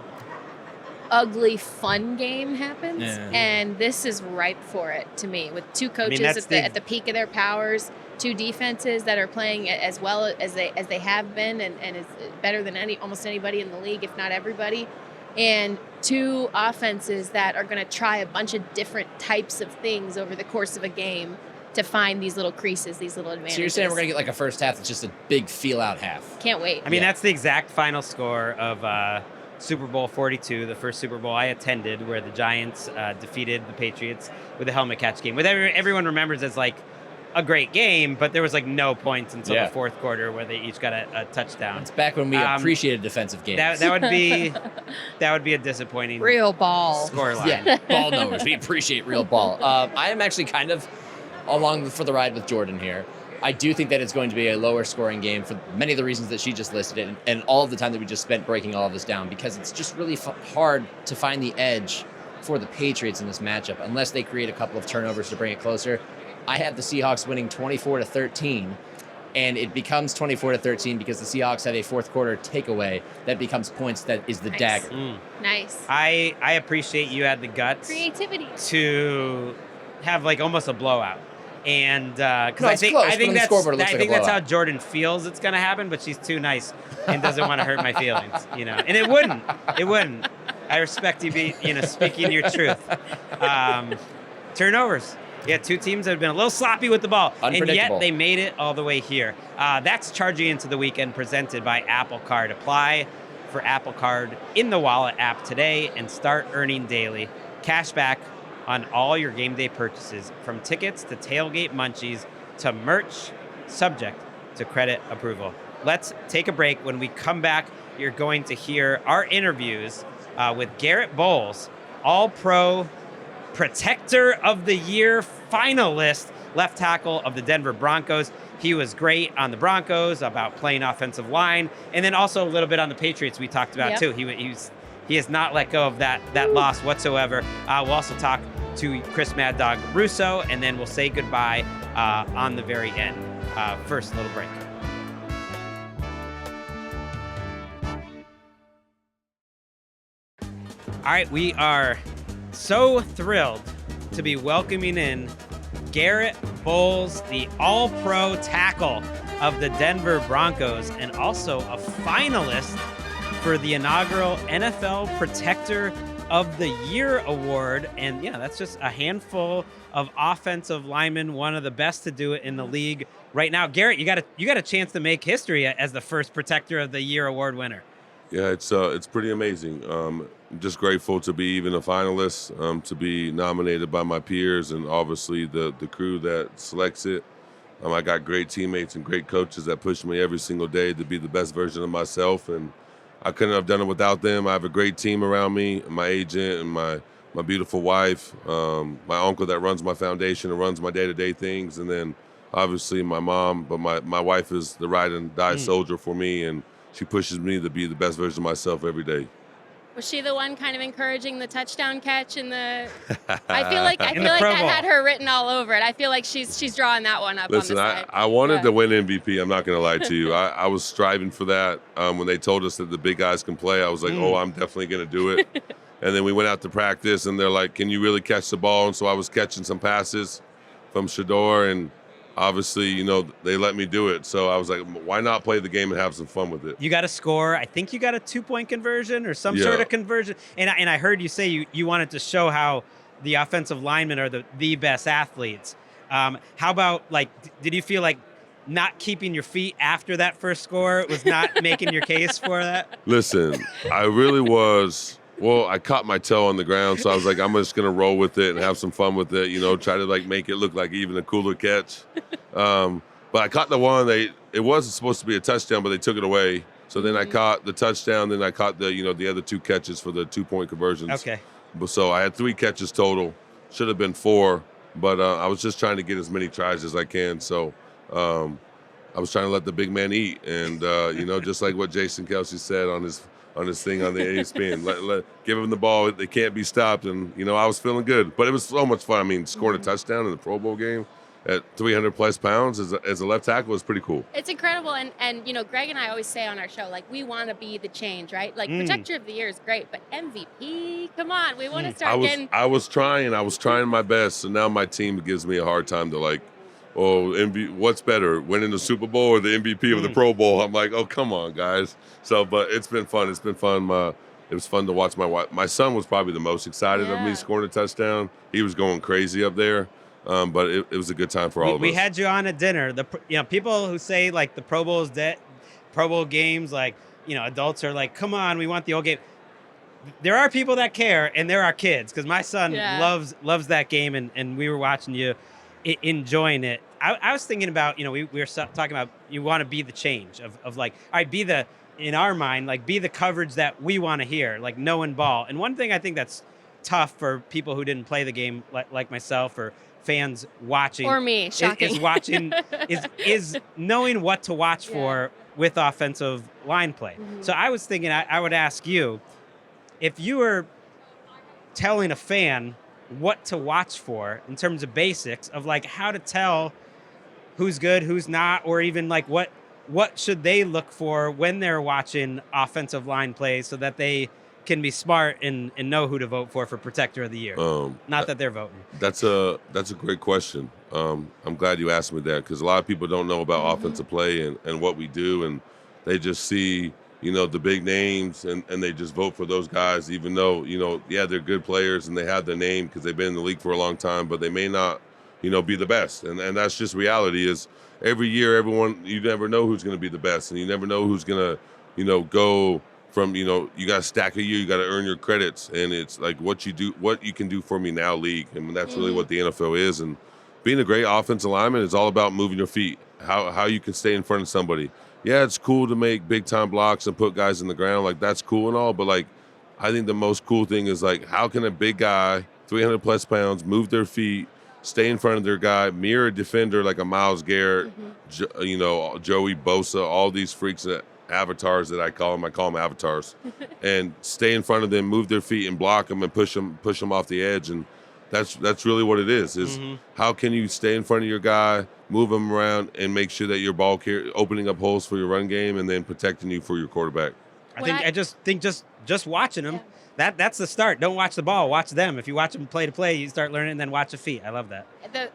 ugly, fun game happens, and this is ripe for it to me. With two coaches at the peak of their powers, two defenses that are playing as well as they have been, and is better than almost anybody in the league, if not everybody, and two offenses that are going to try a bunch of different types of things over the course of a game to find these little creases, these little advantages. So you're saying we're going to get like a first half that's just a big feel-out half? Can't wait. I mean, that's the exact final score of Super Bowl 42, the first Super Bowl I attended, where the Giants defeated the Patriots with a helmet catch game. With everyone remembers as like a great game, but there was like no points until the fourth quarter where they each got a touchdown. It's back when we appreciated defensive games. That would be a disappointing real ball scoreline. Yeah, ball knowers. We appreciate real ball. I am actually kind of along for the ride with Jourdan here. I do think that it's going to be a lower scoring game for many of the reasons that she just listed, and all of the time that we just spent breaking all of this down, because it's just really hard to find the edge for the Patriots in this matchup unless they create a couple of turnovers to bring it closer. I have the Seahawks winning 24-13, and it becomes 24-13 because the Seahawks have a fourth quarter takeaway that becomes points. That is the dagger. Nice. I appreciate you had the guts Creativity to have like almost a blowout. And because No, I think that's how how Jourdan feels it's going to happen, but she's too nice and doesn't want to hurt my feelings, you know. And it wouldn't. I respect you speaking your truth. Turnovers. Yeah, two teams that have been a little sloppy with the ball, and yet they made it all the way here. That's Charging Into the Weekend, presented by Apple Card. Apply for Apple Card in the Wallet app today and start earning daily cash back on all your game day purchases, from tickets to tailgate munchies to merch, subject to credit approval. Let's take a break. When we come back, you're going to hear our interviews with Garett Bolles, All-Pro Protector of the Year finalist, left tackle of the Denver Broncos. He was great on the Broncos about playing offensive line, and then also a little bit on the Patriots we talked about too. He has not let go of that loss whatsoever. We'll also talk to Chris Mad Dog Russo, and then we'll say goodbye on the very end. First, a little break. All right, we are so thrilled to be welcoming in Garett Bolles, the All-Pro tackle of the Denver Broncos, and also a finalist for the inaugural NFL Protector of the Year award. And yeah, that's just a handful of offensive linemen, one of the best to do it in the league right now. Garett, you got a chance to make history as the first Protector of the Year award winner. Yeah, it's pretty amazing. I'm just grateful to be even a finalist, to be nominated by my peers, and obviously the crew that selects it. I got great teammates and great coaches that push me every single day to be the best version of myself, and I couldn't have done it without them. I have a great team around me, my agent and my beautiful wife, my uncle that runs my foundation and runs my day-to-day things, and then obviously my mom. But my wife is the ride and die soldier for me, and she pushes me to be the best version of myself every day. Was she the one kind of encouraging the touchdown catch and the? I feel like that had her written all over it. I feel like she's drawing that one up. Listen, on the side. I wanted to win MVP. I'm not going to lie to you. I was striving for that. When they told us that the big guys can play, I was like, oh, I'm definitely going to do it. And then we went out to practice, and they're like, can you really catch the ball? And so I was catching some passes from Jourdan, and obviously, they let me do it. So I was like, why not play the game and have some fun with it? You got to score. I think you got a 2-point conversion or some sort of conversion. And I heard you say you wanted to show how the offensive linemen are the best athletes. How about, did you feel like not keeping your feet after that first score was not making your case for that? Listen, I really was Well, I caught my toe on the ground, so I was like, I'm just gonna roll with it and have some fun with it. Try to like make it look like even a cooler catch. But I caught the one. It wasn't supposed to be a touchdown, but they took it away. So then I caught the touchdown. Then I caught the other 2 catches for the 2-point conversions. Okay. So I had 3 catches total. Should have been 4, but I was just trying to get as many tries as I can. So I was trying to let the big man eat, and just like what Jason Kelsey said on his thing on the ESPN, give him the ball. They can't be stopped, and I was feeling good. But it was so much fun. I mean, scoring a touchdown in the Pro Bowl game at 300 plus pounds as a left tackle was pretty cool. It's incredible, and Gregg and I always say on our show, like, we want to be the change, right? Like, Protector of the Year is great, but MVP, come on, we want to start getting. I was trying my best, so now my team gives me a hard time to like, what's better, winning the Super Bowl or the MVP of the Pro Bowl? I'm like, oh, come on, guys. So, but it's been fun. It's been fun. It was fun to watch my son was probably the most excited of me scoring a touchdown. He was going crazy up there. But it was a good time for all of us. We had you on at dinner. People who say like the Pro Bowl's Pro Bowl games, like, adults are like, come on, we want the old game. There are people that care, and there are kids, because my son loves that game, and we were watching you enjoying it. I was thinking about, we were talking about you want to be the change of like, all right, in our mind, like, be the coverage that we want to hear, like knowing ball. And one thing I think that's tough for people who didn't play the game like myself or fans watching, or me, shocking, is watching is knowing what to watch for with offensive line play. So I was thinking I would ask you, if you were telling a fan what to watch for in terms of basics of like how to tell who's good, who's not, or even like what should they look for when they're watching offensive line plays so that they can be smart and know who to vote for Protector of the Year. Not that they're voting. That's a great question. I'm glad you asked me that, because a lot of people don't know about offensive play and what we do, and they just see the big names and they just vote for those guys, even though they're good players and they have the name because they've been in the league for a long time, but they may not be the best, and that's just reality. Is every year you never know who's going to be the best, and you never know who's going to go from, you got to stack a year, you got to earn your credits. And it's like what you can do for me now league. I mean, that's really what the NFL is. And being a great offensive lineman is all about moving your feet, how you can stay in front of somebody. Yeah, it's cool to make big time blocks and put guys in the ground. Like, that's cool and all. But like, I think the most cool thing is like, how can a big guy, 300 plus pounds, move their feet, stay in front of their guy, mirror a defender like a Myles Garrett, Joey Bosa, all these freaks that avatars that I call them avatars, and stay in front of them, move their feet and block them and push them off the edge. And that's really what it is how can you stay in front of your guy, move him around, and make sure that your ball opening up holes for your run game and then protecting you for your quarterback. I just think watching them, that's the start. Don't watch the ball, watch them. If you watch them play to play, you start learning, and then watch the feet. I love that.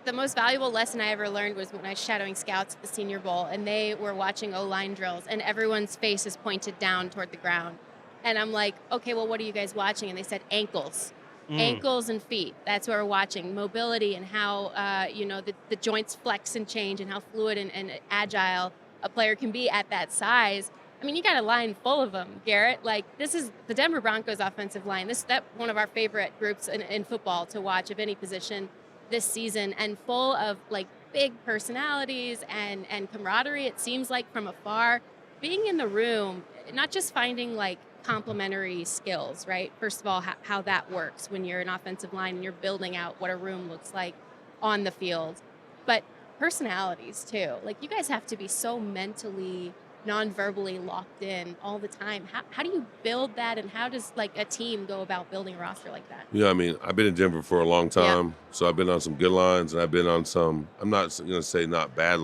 The most valuable lesson I ever learned was when I was shadowing scouts at the Senior Bowl, and they were watching O-line drills, and everyone's face is pointed down toward the ground. And I'm like, okay, well, what are you guys watching? And they said ankles. Ankles and feet. That's what we're watching. Mobility and how, the joints flex and change, and how fluid and agile a player can be at that size. I mean, you got a line full of them, Garrett. Like, this is the Denver Broncos offensive line. That's one of our favorite groups in football to watch of any position this season, and full of like big personalities and camaraderie. It seems like from afar, being in the room, not just finding like complementary skills, right? First of all, how that works when you're an offensive line and you're building out what a room looks like on the field, but personalities too. Like, you guys have to be so mentally, non-verbally locked in all the time. How do you build that, and how does like a team go about building a roster like that? Yeah, I mean, I've been in Denver for a long time, so I've been on some good lines, and I've been on some, I'm not going to say not bad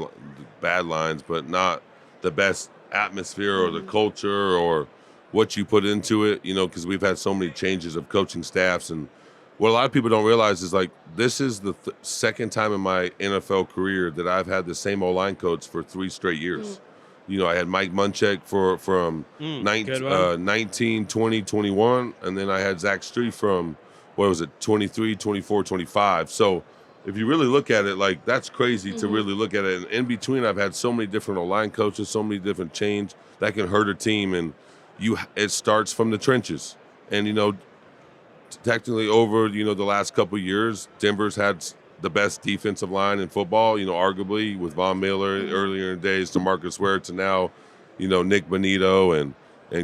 lines, but not the best atmosphere or the culture or what you put into it, because we've had so many changes of coaching staffs. And what a lot of people don't realize is like, this is the second time in my NFL career that I've had the same O-line coach for 3 straight years. I had Mike Munchak from 19, 20, 21, and then I had Zach Street from, 23, 24, 25. So if you really look at it, like, that's crazy to really look at it. And in between, I've had so many different O-line coaches, so many different change that can hurt a team, and it starts from the trenches. And, technically over, the last couple of years, Denver's had the best defensive line in football, arguably with Von Miller earlier in the days to Marcus Ware to now, Nick Bonito and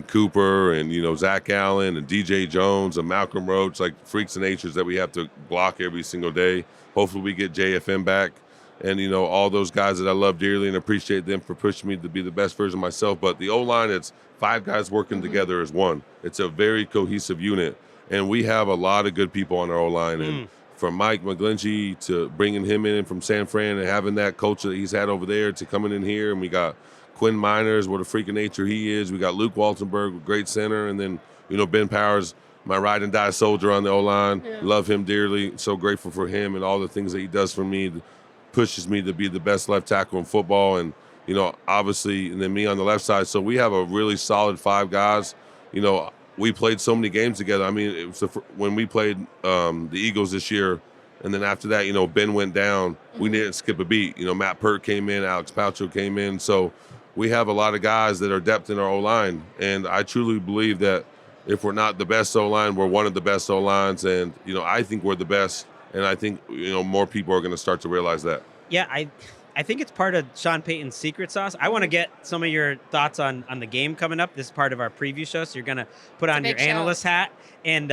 Cooper and, Zach Allen and DJ Jones and Malcolm Roach, like freaks of natures that we have to block every single day. Hopefully we get JFM back and, all those guys that I love dearly and appreciate them for pushing me to be the best version of myself. But the O-line, it's 5 guys working together as one. It's a very cohesive unit. And we have a lot of good people on our O-line. And from Mike McGlinchey to bringing him in from San Fran and having that culture that he's had over there to coming in here. And we got Quinn Miners, what a freak of nature he is. We got Luke Waltenberg, great center. And then, Ben Powers, my ride and die soldier on the O-line. Yeah. Love him dearly. So grateful for him and all the things that he does for me. Pushes me to be the best left tackle in football. And, obviously, and then me on the left side. So we have a really solid 5 guys. We played so many games together. I mean, it was when we played the Eagles this year, and then after that, Ben went down. We didn't skip a beat. Matt Pert came in, Alex Paucho came in. So we have a lot of guys that are depth in our O-line. And I truly believe that if we're not the best O-line, we're one of the best O-lines. And, I think we're the best. And I think, more people are going to start to realize that. Yeah, I think it's part of Sean Payton's secret sauce. I want to get some of your thoughts on the game coming up. This is part of our preview show, so you're going to put on your analyst hat and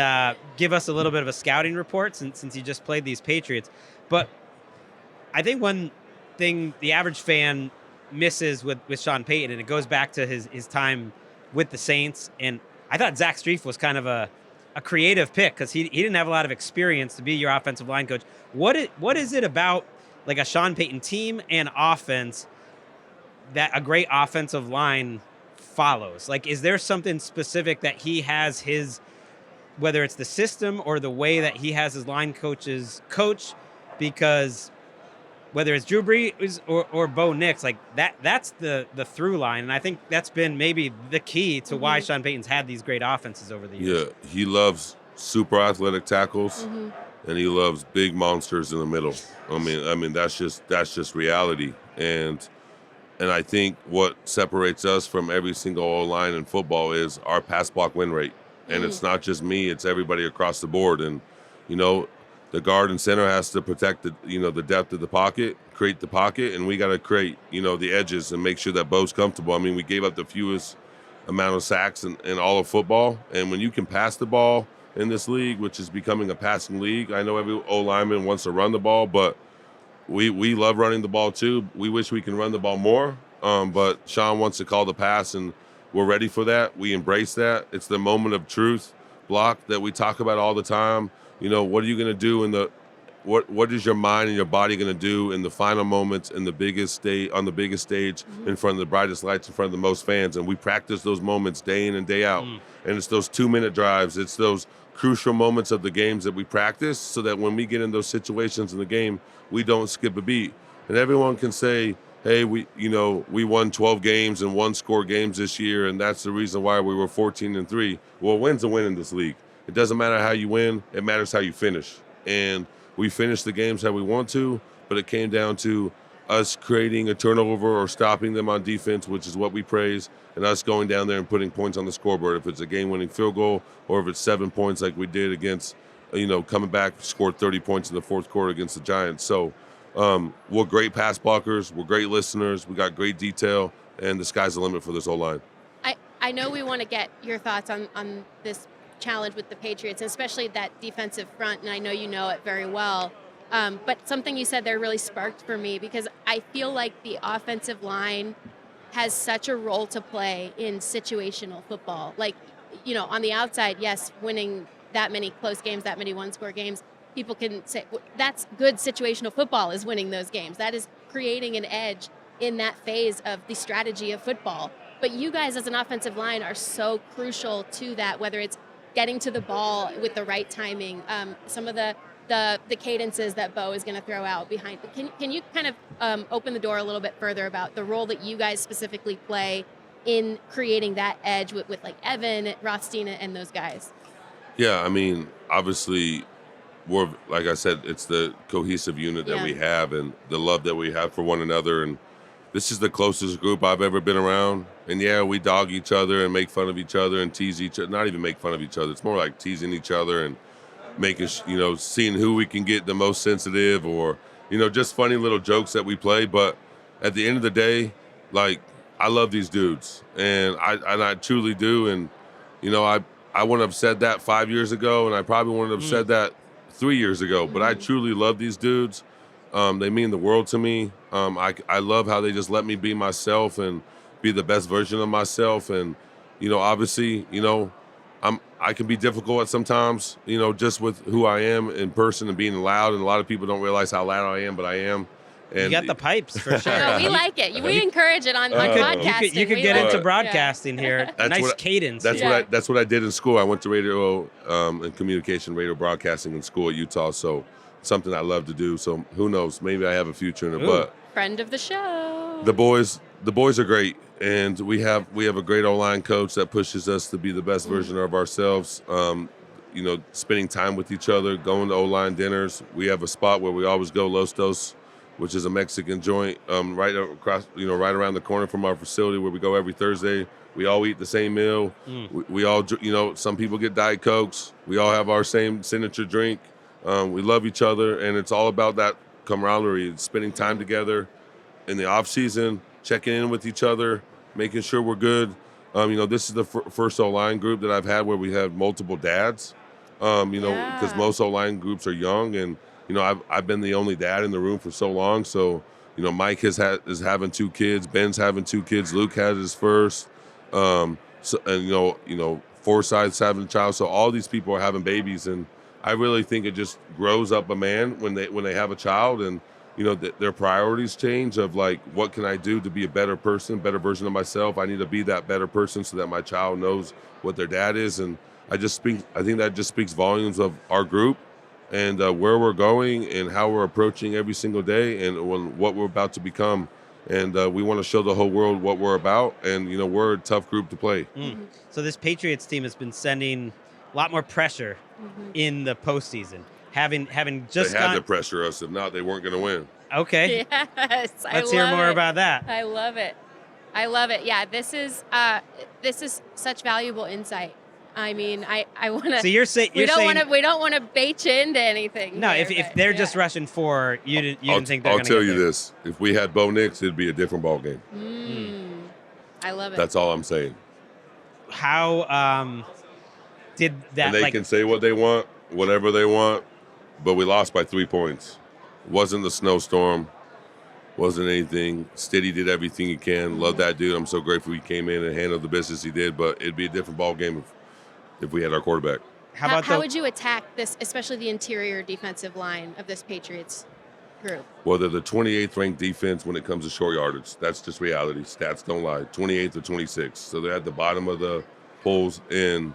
give us a little bit of a scouting report since you just played these Patriots. But I think one thing the average fan misses with Sean Payton, and it goes back to his time with the Saints, and I thought Zach Strief was kind of a creative pick because he didn't have a lot of experience to be your offensive line coach. What is it about like a Sean Payton team and offense that a great offensive line follows? Like, is there something specific that he has whether it's the system or the way that he has his line coaches coach? Because whether it's Drew Brees or Bo Nix, like that's the through line. And I think that's been maybe the key to why Sean Payton's had these great offenses over the years. Yeah, he loves super athletic tackles. And he loves big monsters in the middle. I mean that's just reality. And I think what separates us from every single O-line in football is our pass block win rate. And it's not just me; it's everybody across the board. And the guard and center has to protect the depth of the pocket, create the pocket, and we got to create the edges and make sure that Bo's comfortable. I mean, we gave up the fewest amount of sacks in all of football, and when you can pass the ball in this league, which is becoming a passing league. I know every O-lineman wants to run the ball, but we love running the ball too. We wish we can run the ball more, but Sean wants to call the pass, and we're ready for that. We embrace that. It's the moment of truth block that we talk about all the time. What are you going to do what is your mind and your body going to do in the final moments in the biggest stage in front of the brightest lights in front of the most fans? And we practice those moments day in and day out. And it's those 2-minute drives. It's those crucial moments of the games that we practice so that when we get in those situations in the game, we don't skip a beat. And everyone can say, hey, we won 12 games and 1-score games this year, and that's the reason why we were 14-3. Well, a win's a win in this league. It doesn't matter how you win. It matters how you finish. And we finished the games how we want to, but it came down to us creating a turnover or stopping them on defense, which is what we praise, and us going down there and putting points on the scoreboard. If it's a game-winning field goal or if it's 7 points like we did against, coming back, scored 30 points in the fourth quarter against the Giants. So we're great pass blockers. We're great listeners. We got great detail, and the sky's the limit for this O-line. I know we want to get your thoughts on this challenge with the Patriots, and especially that defensive front, and I know you know it very well. But something you said there really sparked for me because I feel like the offensive line has such a role to play in situational football. Like, on the outside, yes, winning that many close games, that many one-score games, people can say that's good situational football is winning those games. That is creating an edge in that phase of the strategy of football. But you guys as an offensive line are so crucial to that, whether it's getting to the ball with the right timing, some of the cadences that Bo is going to throw out behind. Can you kind of open the door a little bit further about the role that you guys specifically play in creating that edge with like Evan, Rothstein, and those guys? Yeah, I mean, obviously, we're, like I said, it's the cohesive unit that we have and the love that we have for one another. And this is the closest group I've ever been around. And yeah, we dog each other and make fun of each other and tease each other. Not even make fun of each other. It's more like teasing each other. And seeing who we can get the most sensitive, or just funny little jokes that we play. But at the end of the day, like, I love these dudes, and I truly do. And I wouldn't have said that 5 years ago, and I probably wouldn't have said that 3 years ago. But I truly love these dudes. They mean the world to me. I love how they just let me be myself and be the best version of myself. And obviously, I can be difficult at sometimes, just with who I am in person and being loud. And a lot of people don't realize how loud I am, but I am. And you got the pipes for sure. No, we like it. We encourage it on podcasting. You could get into broadcasting here. Nice cadence. That's what I did in school. I went to radio and communication, radio broadcasting in school at Utah. So something I love to do. So who knows? Maybe I have a future in it. But friend of the show. The boys are great, and we have a great O-line coach that pushes us to be the best version of ourselves. Spending time with each other, going to O-line dinners. We have a spot where we always go, Los Dos, which is a Mexican joint, right across, right around the corner from our facility, where we go every Thursday. We all eat the same meal. We all, some people get Diet Cokes. We all have our same signature drink. We love each other, and it's all about that camaraderie, spending time together in the off season, checking in with each other, making sure we're good. This is the first O-line group that I've had where we have multiple dads. Because most O-line groups are young, and I've been the only dad in the room for so long. So Mike is having 2 kids, Ben's having 2 kids, Luke has his first, Forsyth's having a child. So all these people are having babies, and I really think it just grows up a man when they have a child, and their priorities change of like, what can I do to be a better person, better version of myself? I need to be that better person so that my child knows what their dad is. And I think that just speaks volumes of our group and where we're going and how we're approaching every single day and what we're about to become. And we want to show the whole world what we're about. And, we're a tough group to play. So this Patriots team has been sending a lot more pressure in the postseason. Having just they had to pressure us. If not, they weren't going to win. Okay. Yes. Let's hear more about that. I love it. Yeah, this is such valuable insight. I mean, I want to. So you're saying we don't want to bait you into anything. No, here, if they're just rushing 4, you didn't think they're I'll going to. tell you this: if we had Bo Nix, it'd be a different ball game. I love it. That's all I'm saying. How did that? And they can say what they want, whatever they want, but we lost by 3 points. Wasn't the snowstorm. Wasn't anything. Stiddy did everything he can. Love that dude. I'm so grateful he came in and handled the business he did. But it'd be a different ball game if we had our quarterback. How would you attack this, especially the interior defensive line of this Patriots group? Well, they're the 28th ranked defense when it comes to short yardage. That's just reality. Stats don't lie. 28th or 26th. So they're at the bottom of the polls in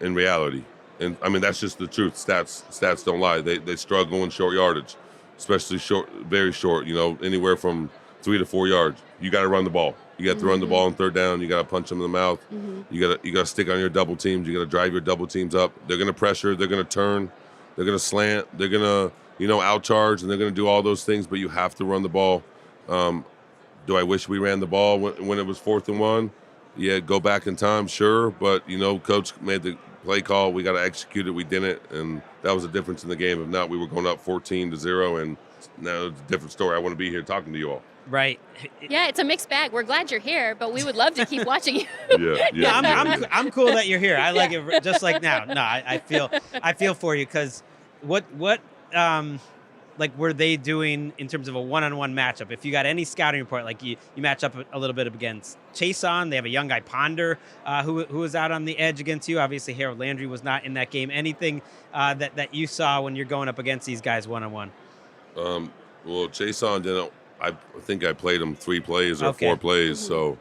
reality. And I mean, that's just the truth. Stats don't lie. They struggle in short yardage, especially short, very short. Anywhere from 3 to 4 yards. You got to run the ball. You got to run the ball on 3rd down. You got to punch them in the mouth. You got to stick on your double teams. You got to drive your double teams up. They're going to pressure. They're going to turn. They're going to slant. They're going to outcharge, and they're going to do all those things. But you have to run the ball. Do I wish we ran the ball when it was 4th and 1? Yeah, go back in time, sure. But coach made the play call. We got to execute it. We didn't, and that was the difference in the game. If not, we were going up 14-0, and now it's a different story. I want to be here talking to you all. Right. Yeah, it's a mixed bag. We're glad you're here, but we would love to keep watching you. Yeah. I'm cool that you're here. I like it just like now. No, I feel for you because what like were they doing in terms of a one-on-one matchup? If you got any scouting report, like you match up a little bit against Chason. They have a young guy Ponder who was out on the edge against you. Obviously, Harold Landry was not in that game. Anything that you saw when you're going up against these guys one-on-one? Well, Chason didn't. I think I played him 3 plays or 4 plays, so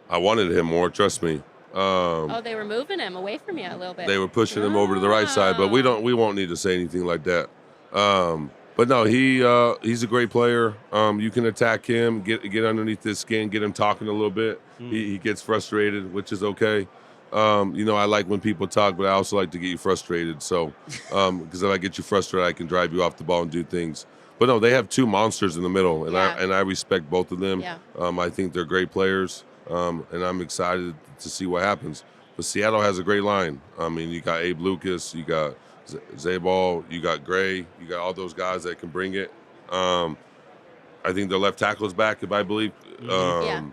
I wanted him more. Trust me. They were moving him away from you a little bit. They were pushing him over to the right side, but we won't need to say anything like that. But no, he's a great player. You can attack him, get underneath his skin, get him talking a little bit. He gets frustrated, which is okay. I like when people talk, but I also like to get you frustrated. So, because if I get you frustrated, I can drive you off the ball and do things. But no, they have 2 monsters in the middle, and I respect both of them. Yeah. I think they're great players, and I'm excited to see what happens. But Seattle has a great line. I mean, you got Abe Lucas, you got Zayball, you got Gray, you got all those guys that can bring it. I think the left tackle is back, if I believe. Yeah.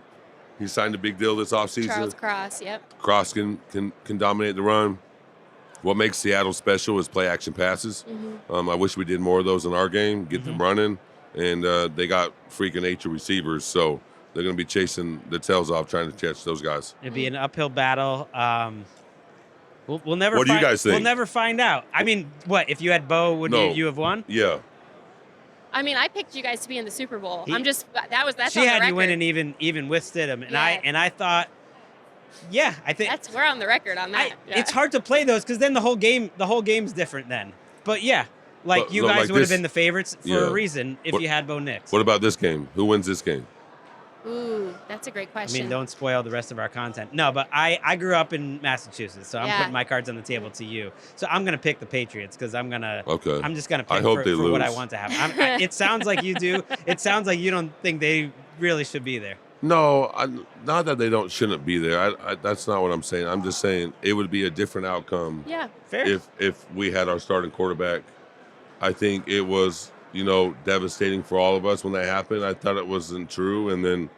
He signed a big deal this offseason. Charles Cross, yep. Cross can dominate the run. What makes Seattle special is play action passes. I wish we did more of those in our game, get them running. And they got freaking nature receivers, so they're going to be chasing the tails off trying to catch those guys. It'd be an uphill battle. We'll never. What do you guys think? We'll never find out. I mean, what if you had Bo? Would you have won? Yeah. I mean, I picked you guys to be in the Super Bowl. That's She on had the record. you winning even with Stidham, and Yeah. I thought, yeah, I think we're on the record on that. Yeah. It's hard to play those because then the whole game's different then. But yeah, But you look, guys like would have this- been the favorites for a reason if you had Bo Nix. What about this game? Who wins this game? Ooh, that's a great I question. mean, don't spoil the rest of our content. No, but I grew up in Massachusetts, so I'm Yeah. putting my cards on the table to you. So I'm gonna pick the Patriots because I'm just gonna I pick hope for, they for what I lose. want to have. It sounds like you do. It sounds like you don't think they really should be there. No, not that they shouldn't be there. That's not what I'm saying. I'm just saying it would be a different outcome Yeah. Fair. if we had our starting quarterback. I think it was, devastating for all of us when that happened. I thought it wasn't true. And then,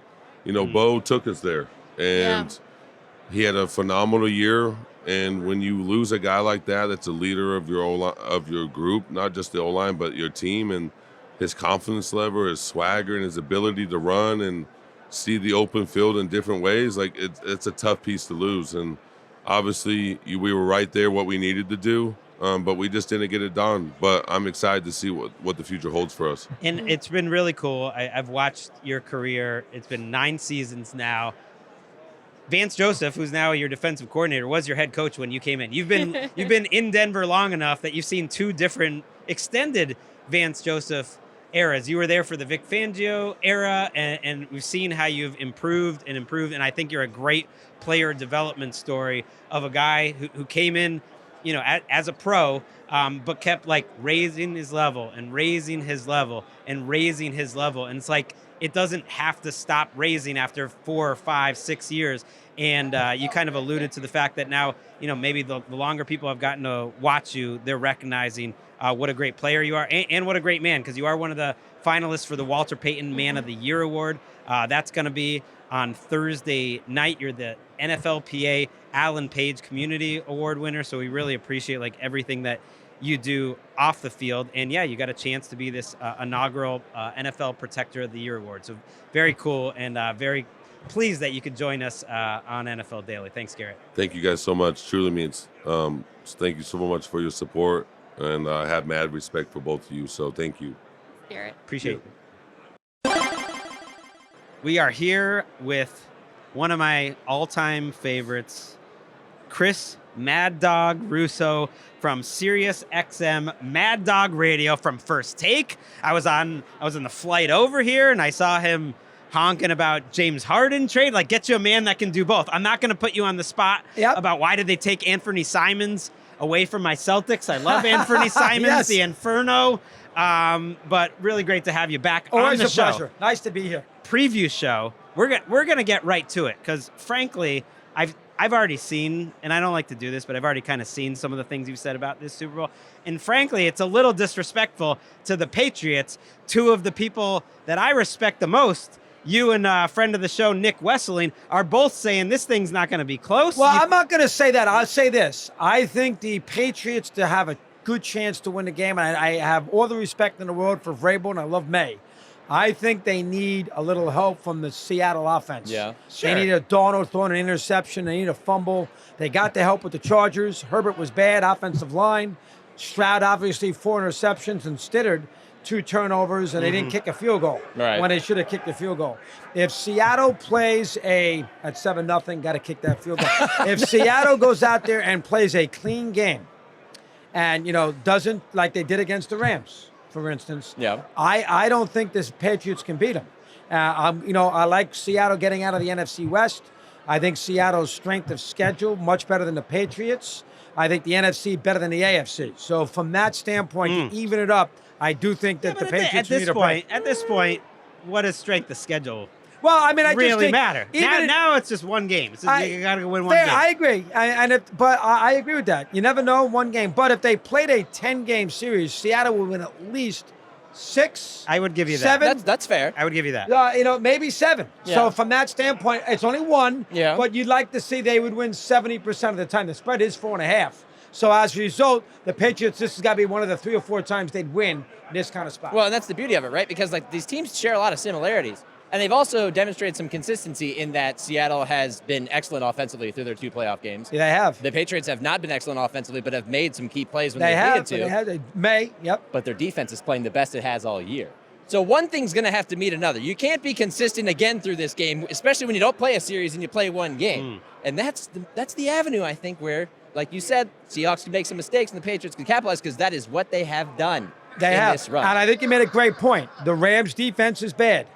Bo took us there. And he had a phenomenal year. And when you lose a guy like that, that's a leader of your group, not just the O-line, but your team, and his confidence level, his swagger, and his ability to run and see the open field in different ways, like it's a tough piece to lose. And obviously we were right there what we needed to do, but we just didn't get it done. But I'm excited to see what the future holds for us. And it's been really cool. I've watched your career. It's been 9 seasons now. Vance Joseph, who's now your defensive coordinator, was your head coach when you came in. You've been in Denver long enough that you've seen 2 different extended Vance Joseph eras. You were there for the Vic Fangio era, and we've seen how you've improved. And I think you're a great player development story of a guy who came in, as a pro, but kept raising his level and raising his level and raising his level. And it's like, it doesn't have to stop raising after 4, 5, 6 years. And you kind of alluded to the fact that now, maybe the longer people have gotten to watch you, they're recognizing what a great player you are and what a great man, because you are one of the finalists for the Walter Payton Man of the Year Award. That's going to be on Thursday night. You're the NFLPA Alan Page Community Award winner, so we really appreciate everything that you do off the field. And yeah, you got a chance to be this inaugural NFL Protector of the Year Award. So very cool, and very pleased that you could join us on NFL Daily. Thanks, Garrett. Thank you guys so much. Truly means. Thank you so much for your support, and I have mad respect for both of you. So thank you. Garrett. Appreciate it. We are here with one of my all-time favorites, Chris Mad Dog Russo from Sirius XM Mad Dog Radio from First Take. I was on the flight over here, and I saw him honking about James Harden trade. Get you a man that can do both. I'm not going to put you on the spot about why did they take Anthony Simons away from my Celtics. I love Anthony Simons, the Inferno. But really great to have you back on the show. Always a pleasure. Nice to be here. Preview show. We're gonna get right to it because frankly, I've already seen, and I don't like to do this, but I've already kind of seen some of the things you've said about this Super Bowl. And frankly, it's a little disrespectful to the Patriots. 2 of the people that I respect the most, you and a friend of the show, Nick Wesseling, are both saying this thing's not going to be close. Well, I'm not going to say that. I'll say this. I think the Patriots to have a good chance to win the game, and I have all the respect in the world for Vrabel, and I love Maye. I think they need a little help from the Seattle offense. Yeah. They need a Darnold throwing an interception. They need a fumble. They got the help with the Chargers. Herbert was bad, offensive line. Stroud, obviously, 4 interceptions, and Stidham, 2 turnovers, and they didn't kick a field goal when they should have kicked a field goal. If Seattle plays at 7-0, got to kick that field goal. If Seattle goes out there and plays a clean game and, doesn't like they did against the Rams, for instance, I don't think this Patriots can beat them. I like Seattle getting out of the NFC West. I think Seattle's strength of schedule much better than the Patriots. I think the NFC better than the AFC. So from that standpoint, to even it up, I do think that the Patriots need a break. At this point, what is strength of schedule? Well, I mean, I just really think matter. Now it's just one game. You got to win one fair, game. I agree, but I agree with that. You never know one game. But if they played a 10-game series, Seattle would win at least 6. I would give you that. 7. That's fair. I would give you that. Maybe 7. Yeah. So from that standpoint, it's only 1. Yeah. But you'd like to see they would win 70% of the time. The spread is 4.5. So as a result, the Patriots, this has got to be one of the 3 or 4 times they'd win in this kind of spot. Well, and that's the beauty of it, right? Because like these teams share a lot of similarities. And they've also demonstrated some consistency in that Seattle has been excellent offensively through their 2 playoff games. Yeah, they have. The Patriots have not been excellent offensively, but have made some key plays when They have. needed to. They have. Maye, yep. But their defense is playing the best it has all year. So one thing's going to have to meet another. You can't be consistent again through this game, especially when you don't play a series and you play one game. And that's the avenue, I think, where, like you said, Seahawks can make some mistakes and the Patriots can capitalize because that is what they have done in this run. And I think you made a great point. The Rams' defense is bad.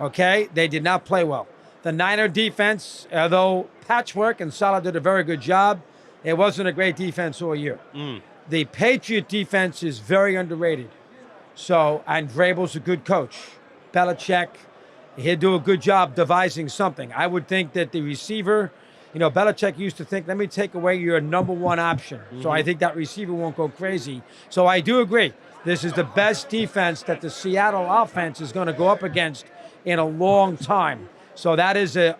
Okay? They did not play well. The Niner defense, although patchwork and Salah did a very good job, it wasn't a great defense all year. The Patriot defense is very underrated. So, and Vrabel's a good coach. Belichick, he'll do a good job devising something. I would think that the receiver, Belichick used to think, let me take away your number 1 option. So I think that receiver won't go crazy. So I do agree. This is the best defense that the Seattle offense is going to go up against in a long time. So that is an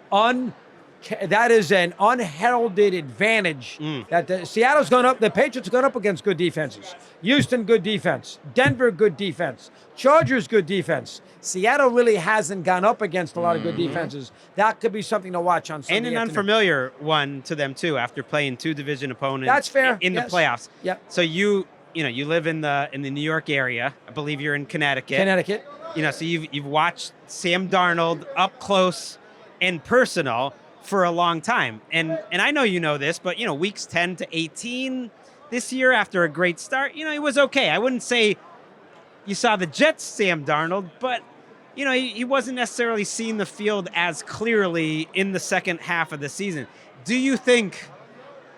unheralded advantage that the Patriots are going up against good defenses. Houston, good defense. Denver, good defense. Chargers, good defense. Seattle really hasn't gone up against a lot of good defenses. That could be something to watch on Sunday And an afternoon. unfamiliar one to them, too, after playing 2 division opponents That's fair. in the Yes. playoffs. Yep. So you live in the New York area. I believe you're in Connecticut. Connecticut. So you've watched Sam Darnold up close and personal for a long time. And I know you know this, but weeks 10 to 18 this year after a great start, he was okay. I wouldn't say you saw the Jets Sam Darnold, but he wasn't necessarily seeing the field as clearly in the second half of the season. Do you think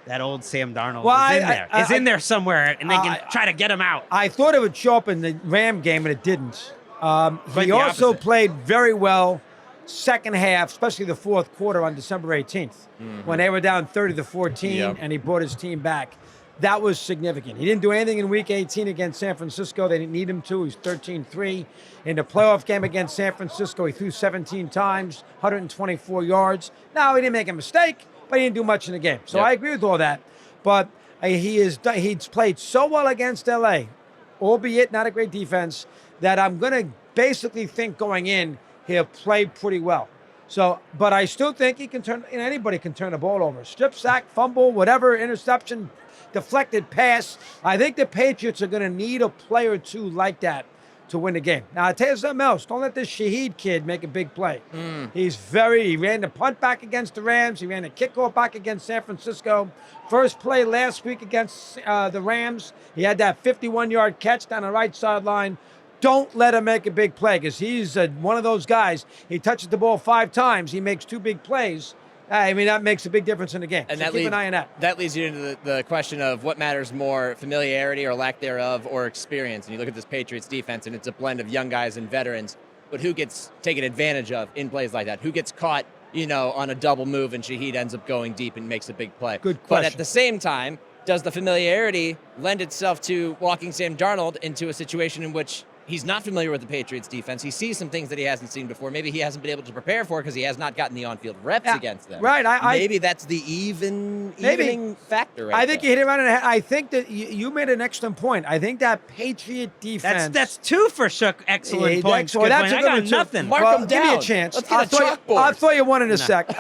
that old Sam Darnold is in there somewhere and they can try to get him out? I thought it would show up in the Ram game, and it didn't. He the also opposite. played very well second half, especially the fourth quarter on December 18th, when they were down 30-14, and he brought his team back. That was significant. He didn't do anything in Week 18 against San Francisco. They didn't need him to. He was 13-3. In the playoff game against San Francisco, he threw 17 times, 124 yards. Now, he didn't make a mistake, but he didn't do much in the game. So I agree with all that. But he's played so well against L.A., albeit not a great defense, that I'm going to basically think going in, he'll play pretty well. So, but I still think he can anybody can turn the ball over. Strip sack, fumble, whatever, interception, deflected pass. I think the Patriots are going to need a player or 2 like that to win the game. Now, I'll tell you something else. Don't let this Shaheed kid make a big play. He ran the punt back against the Rams. He ran the kickoff back against San Francisco. First play last week against the Rams. He had that 51-yard catch down the right sideline. Don't let him make a big play because he's one of those guys. He touches the ball 5 times. He makes 2 big plays. I mean, that makes a big difference in the game. And so keep an eye on that. That leads you into the question of what matters more, familiarity or lack thereof, or experience. And you look at this Patriots defense, and it's a blend of young guys and veterans. But who gets taken advantage of in plays like that? Who gets caught, on a double move and Shaheed ends up going deep and makes a big play? Good question. But at the same time, does the familiarity lend itself to walking Sam Darnold into a situation in which he's not familiar with the Patriots defense? He sees some things that he hasn't seen before. Maybe he hasn't been able to prepare for because he has not gotten the on-field reps against them. Right. Maybe that's the evening factor right I think there. you hit it right on the head. I think that you made an excellent point. I think that Patriot defense. That's 2 for Shook. Excellent points. Well, Good that's point. a I good got one, too. nothing. Mark Well, 'em give me down. a chance. Let's get a chalkboard. I'll throw you one in a sec.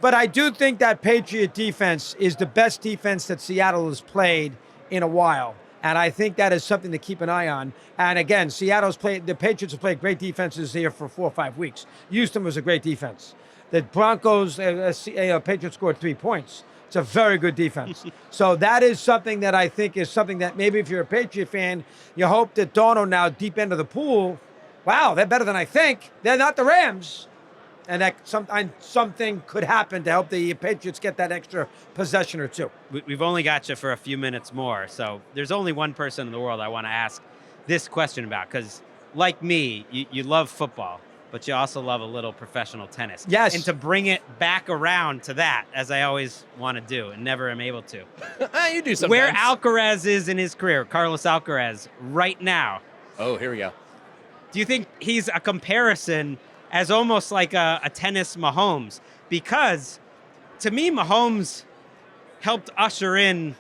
But I do think that Patriot defense is the best defense that Seattle has played in a while. And I think that is something to keep an eye on. And again, the Patriots have played great defenses here for 4 or 5 weeks. Houston was a great defense. The Broncos, Patriots scored 3 points. It's a very good defense. So that is something that I think is something that maybe if you're a Patriot fan, you hope that Darnold now deep end of the pool, wow, they're better than I think. They're not the Rams. And that something could happen to help the Patriots get that extra possession or 2. We've only got you for a few minutes more, so there's only one person in the world I want to ask this question about, because like me, you love football. but you also love a little professional tennis. Yes. And to bring it back around to that, as I always want to do and never am able to. You do sometimes. Where Alcaraz is in his career, Carlos Alcaraz, right now. Oh, here we go. Do you think he's a comparison as almost like a tennis Mahomes? Because to me, Mahomes helped usher in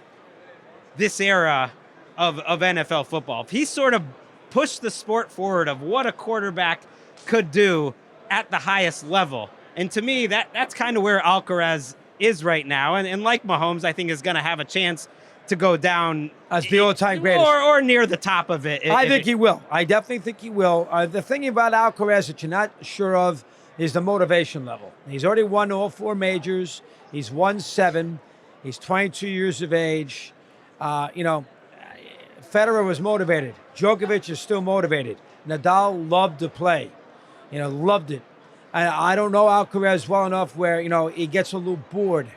this era of NFL football. He sort of pushed the sport forward of what a quarterback could do at the highest level. And to me, that's kind of where Alcaraz is right now. And like Mahomes, I think is going to have a chance to go down as the all-time greatest. Or near the top of it. I think he will. I definitely think he will. The thing about Alcaraz that you're not sure of is the motivation level. He's already won all 4 majors. He's won 7. He's 22 years of age. Federer was motivated. Djokovic is still motivated. Nadal loved to play. Loved it. I don't know Alcaraz well enough where, he gets a little bored.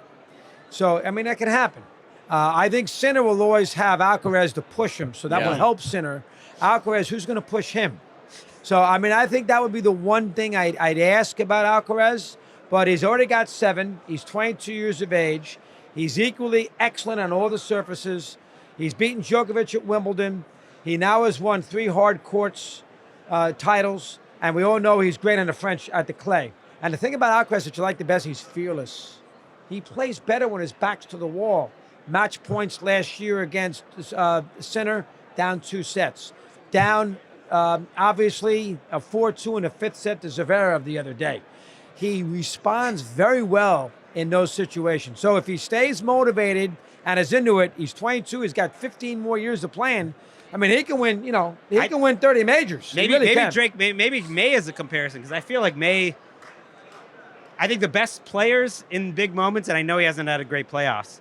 So, that can happen. I think Sinner will always have Alcaraz to push him, so that will help Sinner. Alcaraz, who's going to push him? So, I think that would be the one thing I'd ask about Alcaraz, but he's already got 7. He's 22 years of age. He's equally excellent on all the surfaces. He's beaten Djokovic at Wimbledon. He now has won 3 hard courts titles, and we all know he's great on the French at the clay. And the thing about Alcaraz that you like the best, he's fearless. He plays better when his back's to the wall. Match points last year against Sinner, down 2 sets. Down, obviously, a 4-2 in the 5th set to Zverev the other day. He responds very well in those situations. So if he stays motivated and is into it, he's 22, he's got 15 more years of playing. He can win, he can win 30 majors. Maybe Drake, maybe Maye is a comparison, because I feel like Maye, I think the best players in big moments, and I know he hasn't had a great playoffs,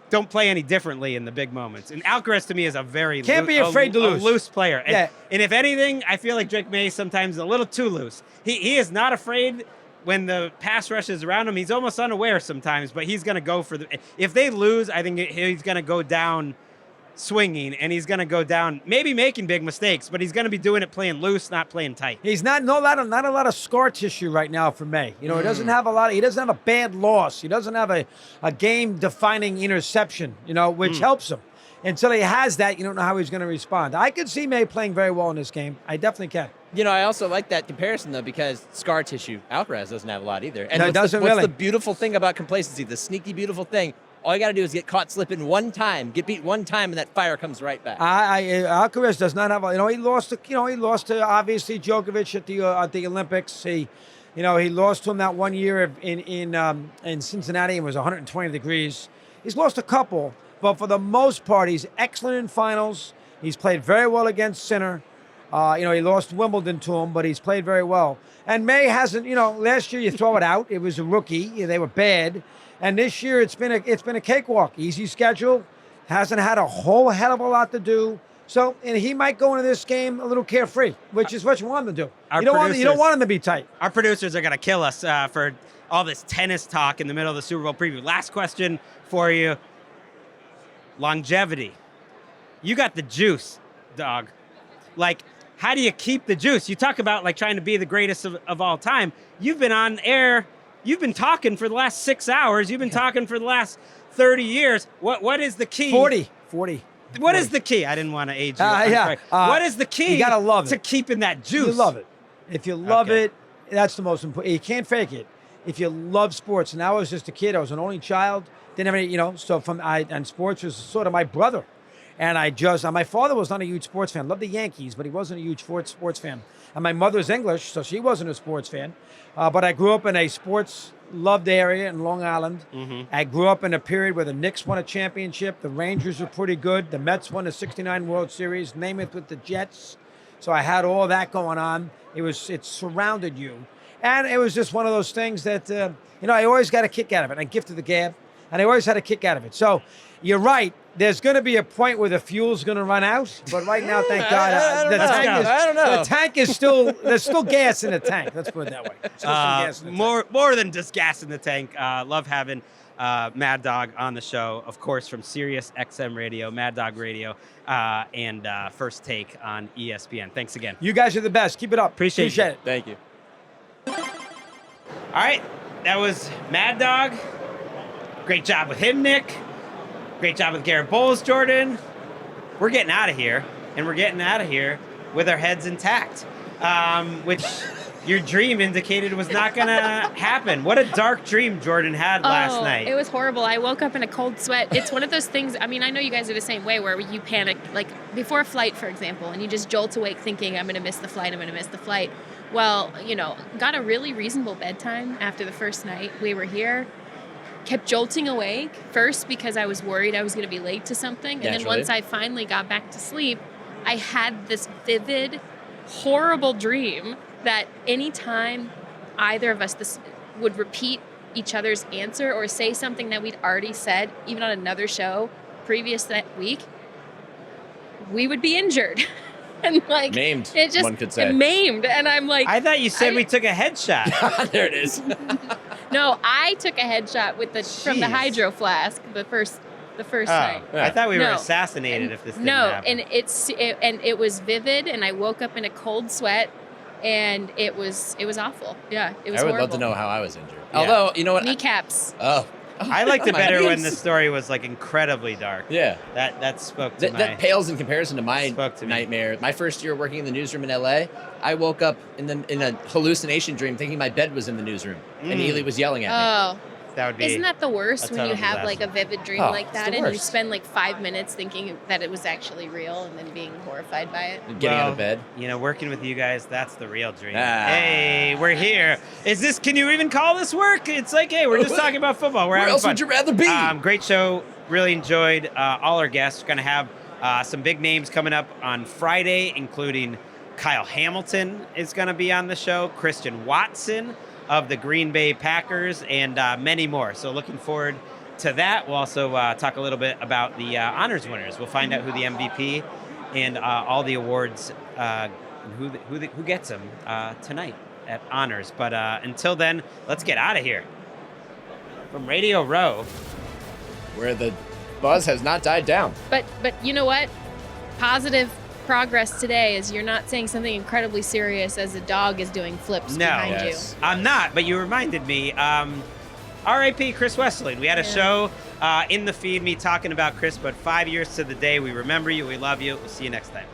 don't play any differently in the big moments. And Alcaraz, to me, is a very Can't be afraid to lose. Loose player. And, Yeah. and if anything, I feel like Drake Maye sometimes a little too loose. He is not afraid when the pass rush is around him. He's almost unaware sometimes, but he's going to go for the... If they lose, I think he's going to go down swinging, and he's going to go down maybe making big mistakes, but he's going to be doing it playing loose, not playing tight. He's not a lot of scar tissue right now for Maye. He doesn't have a lot. He doesn't have a bad loss. He doesn't have a game-defining interception, which helps him. Until he has that, you don't know how he's going to respond. I could see Maye playing very well in this game. I definitely can. I also like that comparison, though, because scar tissue, Alcaraz doesn't have a lot either. And No, what's really. the beautiful thing about complacency, the sneaky, beautiful thing? All you got to do is get caught slipping one time, get beat one time, and that fire comes right back. Alcaraz does not have. He lost to obviously Djokovic at the Olympics. He lost to him that one year in Cincinnati. It was 120 degrees. He's lost a couple, but for the most part, he's excellent in finals. He's played very well against Sinner. He lost Wimbledon to him, but he's played very well. And Maye hasn't. Last year you throw it out. It was a rookie. They were bad. And this year it's been a cakewalk. Easy schedule, hasn't had a whole hell of a lot to do. So, and he might go into this game a little carefree, which is what you want him to do. You don't want him to be tight. Our producers are going to kill us for all this tennis talk in the middle of the Super Bowl preview. Last question for you. Longevity. You got the juice, dog. Like, how do you keep the juice? You talk about like trying to be the greatest of all time. You've been on air. You've been talking for the last 6 hours. You've been talking for the last 30 years. What is the key? 40. What is the key? I didn't want to age you. What is the key you gotta love it. to keeping that juice? You love it. If you love it, that's the most important. You can't fake it. If you love sports, and I was just a kid, I was an only child, didn't have any, so and sports was sort of my brother. And my father was not a huge sports fan. Loved the Yankees, but he wasn't a huge sports fan. And my mother's English, so she wasn't a sports fan. But I grew up in a sports-loved area in Long Island. Mm-hmm. I grew up in a period where the Knicks won a championship. The Rangers were pretty good. The Mets won the '69 World Series. Name it with the Jets. So I had all that going on. It surrounded you. And it was just one of those things that, I always got a kick out of it. I gifted the gab, and I always had a kick out of it. So you're right. There's going to be a point where the fuel's going to run out, but right now, thank God, I don't know. The tank is still. There's still gas in the tank. Let's put it that way. Still some gas in the tank. More than just gas in the tank. Love having Mad Dog on the show, of course, from Sirius XM Radio, Mad Dog Radio, and First Take on ESPN. Thanks again. You guys are the best. Keep it up. Appreciate it. Thank you. All right, that was Mad Dog. Great job with him, Nick. Great job with Garett Bolles, Jourdan. We're getting out of here, and we're getting out of here with our heads intact, which your dream indicated was not going to happen. What a dark dream Jourdan had last night. It was horrible. I woke up in a cold sweat. It's one of those things, I mean, I know you guys are the same way where you panic, like before a flight, for example, and you just jolt awake thinking, I'm going to miss the flight. Well, got a really reasonable bedtime after the first night we were here. Kept jolting awake, first because I was worried I was going to be late to something. And then once I finally got back to sleep, I had this vivid, horrible dream that anytime either of us would repeat each other's answer or say something that we'd already said, even on another show previous that week, we would be injured. And like maimed, it just one could say. Maimed. And I'm like, I thought you said we took a headshot. There it is. No, I took a headshot from the Jeez. hydro flask the first night. Yeah. I thought we were No. assassinated if this didn't No, happen. and it was vivid, and I woke up in a cold sweat, and it was awful. Yeah, it was I would horrible. love to know how I was injured. Yeah. Although, you know what? Kneecaps. I liked it My better when knees. the story was like incredibly dark. Yeah. That spoke to That pales in comparison to my Spoke to me. nightmare. My first year working in the newsroom in LA, I woke up in a hallucination dream thinking my bed was in the newsroom and Ely was yelling at me. Oh, that would be. isn't that the worst a when you total have like a disaster. vivid dream Oh, like it's that, the and you worst. spend like 5 minutes thinking that it was actually real, and then being horrified by it? Getting out of bed. Working with you guys, that's the real dream. Ah. Hey, we're here. Can you even call this work? It's like, hey, we're just talking about football. We're Where having else fun. would you rather be? Great show. Really enjoyed all our guests. We're going to have some big names coming up on Friday, including Kyle Hamilton is going to be on the show, Christian Watson of the Green Bay Packers, and many more. So looking forward to that. We'll also talk a little bit about the honors winners. We'll find out who the MVP and all the awards, and who gets them tonight at honors. But until then, let's get out of here. From Radio Row. Where the buzz has not died down. But you know what? Positive progress today is you're not saying something incredibly serious as a dog is doing flips behind Yes. I'm not, but you reminded me. R.I.P. Chris Wesseling. We had a show in the feed, me talking about Chris, but 5 years to the day. We remember you. We love you. We'll see you next time.